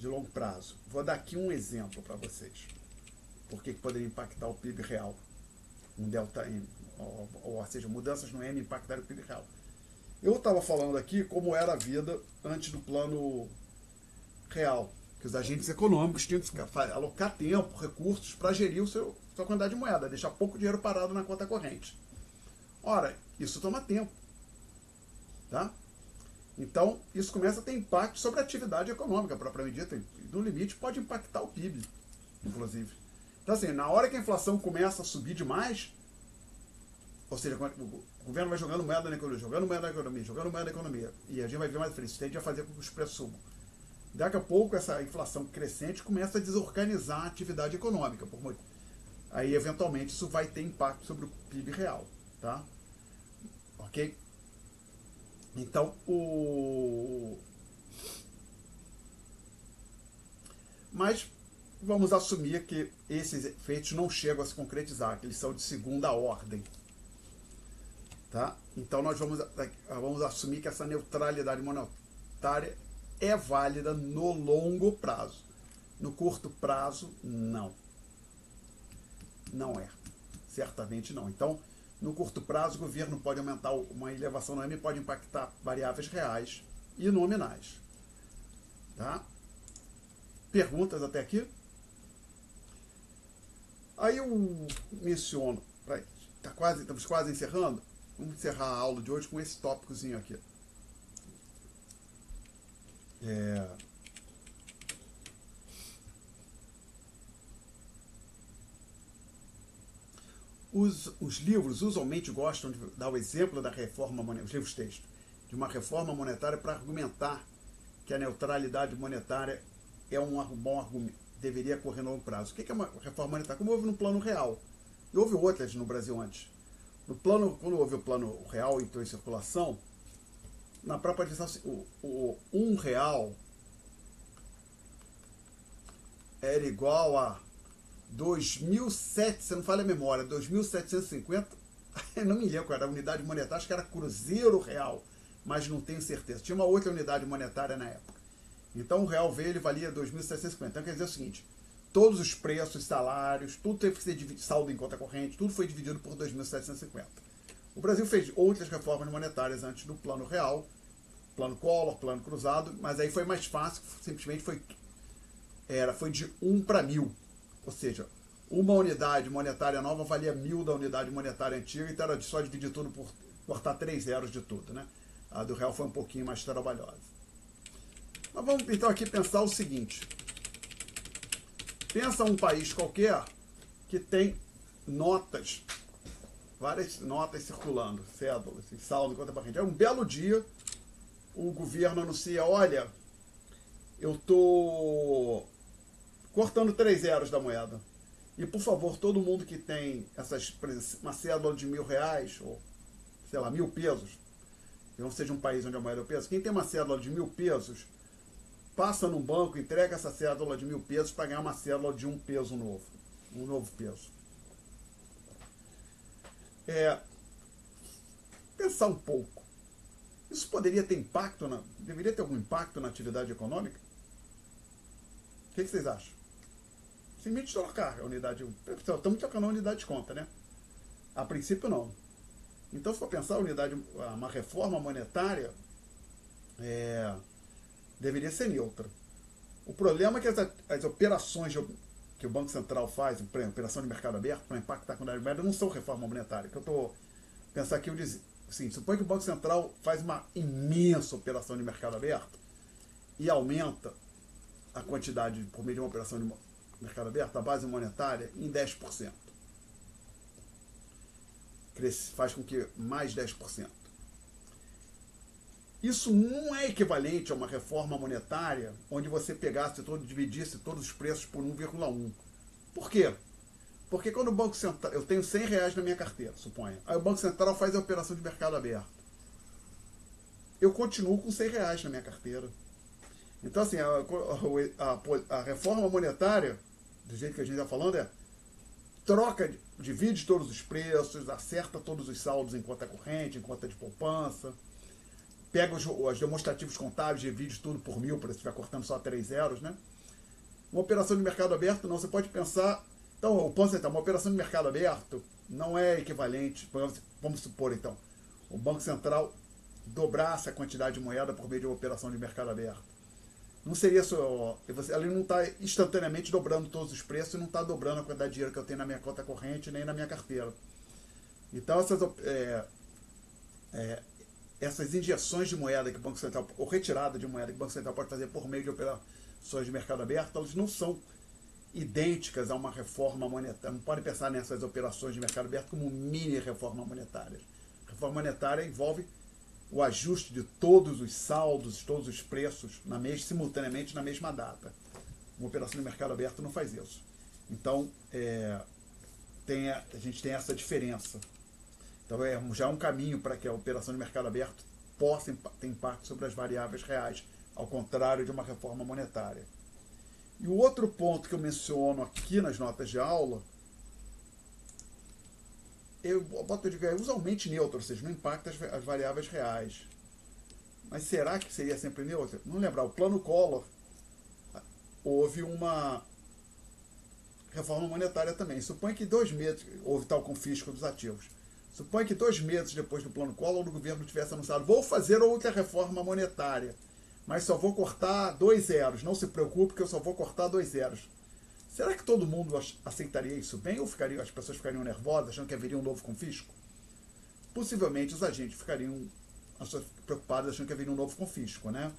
longo prazo? Vou dar aqui um exemplo para vocês. Por que poderia impactar o PIB real? Um delta M, ou seja, mudanças no M impactaram o PIB real. Eu estava falando aqui como era a vida antes do plano real, que os agentes econômicos tinham que alocar tempo, recursos para gerir sua quantidade de moeda, deixar pouco dinheiro parado na conta corrente. Ora, isso toma tempo. Tá? Então, isso começa a ter impacto sobre a atividade econômica, propriamente dita, e no limite pode impactar o PIB, inclusive. Então, assim, na hora que a inflação começa a subir demais, ou seja, o governo vai jogando moeda na economia, jogando moeda na economia, jogando moeda na economia, e a gente vai ver mais frente, isso tende a fazer com que os preços subam. Daqui a pouco, essa inflação crescente começa a desorganizar a atividade econômica. Aí, eventualmente, isso vai ter impacto sobre o PIB real. Tá? Ok? Então, mas vamos assumir que esses efeitos não chegam a se concretizar, que eles são de segunda ordem. Tá? Então nós vamos assumir que essa neutralidade monetária é válida no longo prazo. No curto prazo, não. Não é. Certamente não. Então, no curto prazo, o governo pode aumentar uma elevação no M, pode impactar variáveis reais e nominais. Tá? Perguntas até aqui? Aí eu menciono, estamos quase encerrando, vamos encerrar a aula de hoje com esse tópicozinho aqui. Os livros usualmente gostam de dar o exemplo da reforma monetária, os livros texto, de uma reforma monetária para argumentar que a neutralidade monetária é um bom argumento, deveria correr no longo prazo. O que é uma reforma monetária? Como houve no Plano Real. E houve outras no Brasil antes. No plano, quando houve o Plano Real e entrou em circulação, na própria administração, o R$1 era igual a 2.700, você não fala a memória, 2.750, não me lembro qual era a unidade monetária, acho que era Cruzeiro Real, mas não tenho certeza. Tinha uma outra unidade monetária na época. Então o real veio, ele valia 2.750. Então quer dizer o seguinte, todos os preços, salários, tudo teve que ser dividido, saldo em conta corrente, tudo foi dividido por 2.750. O Brasil fez outras reformas monetárias antes do Plano Real, Plano Collor, Plano Cruzado, mas aí foi mais fácil, simplesmente foi de 1 para 1.000. Ou seja, uma unidade monetária nova valia 1.000 da unidade monetária antiga, então era só dividir tudo por cortar 3 zeros de tudo, né? A do real foi um pouquinho mais trabalhosa. Mas vamos então aqui pensar o seguinte. Pensa um país qualquer que tem notas, várias notas circulando, cédulas, saldo em conta corrente. É um belo dia, o governo anuncia, olha, eu estou cortando 3 zeros da moeda. E, por favor, todo mundo que tem uma cédula de R$1.000, ou, sei lá, 1.000 pesos, não seja um país onde a moeda é o peso, quem tem uma cédula de 1.000 pesos, passa num banco, entrega essa cédula de 1.000 pesos para ganhar uma cédula de 1 peso novo. Um novo peso. Pensar um pouco. Isso poderia ter impacto, deveria ter algum impacto na atividade econômica? O que vocês acham? Simplesmente trocar a unidade. Estamos trocando a unidade de conta, né? A princípio, não. Então, se for pensar uma reforma monetária, deveria ser neutra. O problema é que as operações que o Banco Central faz, por exemplo, operação de mercado aberto, para impactar a quantidade de moeda, não são reforma monetária. Que eu estou pensando aqui, assim, supõe que o Banco Central faz uma imensa operação de mercado aberto e aumenta a quantidade, por meio de uma operação de mercado aberto, a base monetária, em 10%. Faz com que mais 10%. Isso não é equivalente a uma reforma monetária onde você dividisse todos os preços por 1,1. Por quê? Porque quando o Banco Central... Eu tenho R$100 na minha carteira, suponha. Aí o Banco Central faz a operação de mercado aberto. Eu continuo com R$100 na minha carteira. Então, assim, a reforma monetária, do jeito que a gente está falando, divide todos os preços, acerta todos os saldos em conta corrente, em conta de poupança, pega os demonstrativos contábeis, divide tudo por 1.000, para você estiver cortando só 3 zeros, né? Uma operação de mercado aberto, não, você pode pensar... Então, uma operação de mercado aberto não é equivalente, vamos supor, então, o Banco Central dobrasse a quantidade de moeda por meio de uma operação de mercado aberto. Não seria só... Ela não está instantaneamente dobrando todos os preços e não está dobrando a quantidade de dinheiro que eu tenho na minha conta corrente nem na minha carteira. Então, essas injeções de moeda que o Banco Central, ou retirada de moeda que o Banco Central pode fazer por meio de operações de mercado aberto, elas não são idênticas a uma reforma monetária. Não pode pensar nessas operações de mercado aberto como mini reforma monetária. A reforma monetária envolve o ajuste de todos os saldos, todos os preços, simultaneamente na mesma data. Uma operação de mercado aberto não faz isso. Então, a gente tem essa diferença. Então, já é um caminho para que a operação de mercado aberto possa ter impacto sobre as variáveis reais, ao contrário de uma reforma monetária. E o outro ponto que eu menciono aqui nas notas de aula, eu digo, é usualmente neutro, ou seja, não impacta as variáveis reais. Mas será que seria sempre neutro? Não lembrar, o Plano Collor houve uma reforma monetária também. Supõe que 2 meses, houve tal confisco dos ativos. Supõe que 2 meses depois do Plano Collor, o governo tivesse anunciado, vou fazer outra reforma monetária, mas só vou cortar 2 zeros. Não se preocupe que eu só vou cortar 2 zeros. Será que todo mundo aceitaria isso bem ou as pessoas ficariam nervosas, achando que haveria um novo confisco? Possivelmente os agentes ficariam preocupados, achando que haveria um novo confisco, né?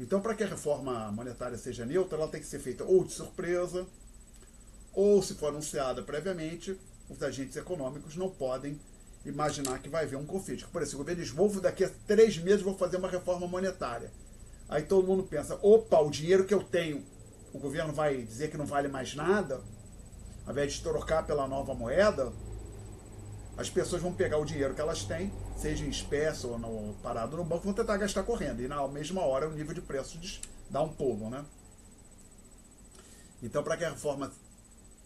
Então, para que a reforma monetária seja neutra, ela tem que ser feita ou de surpresa, ou, se for anunciada previamente, os agentes econômicos não podem imaginar que vai haver um confisco. Por exemplo, o governo diz, daqui a 3 meses vou fazer uma reforma monetária. Aí todo mundo pensa, opa, o dinheiro que eu tenho, o governo vai dizer que não vale mais nada, ao invés de trocar pela nova moeda, as pessoas vão pegar o dinheiro que elas têm, seja em espécie ou no, parado no banco, vão tentar gastar correndo. E na mesma hora o nível de preços dá um pulo, né? Então, para que a reforma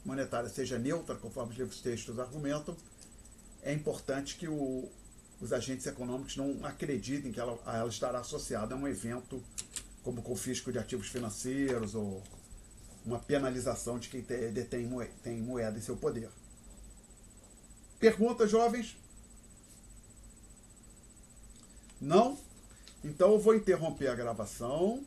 monetária seja neutra, conforme os livros textos argumentam, é importante que os agentes econômicos não acreditem que ela estará associada a um evento como o confisco de ativos financeiros ou uma penalização de quem tem moeda em seu poder. Perguntas, jovens? Não? Então eu vou interromper a gravação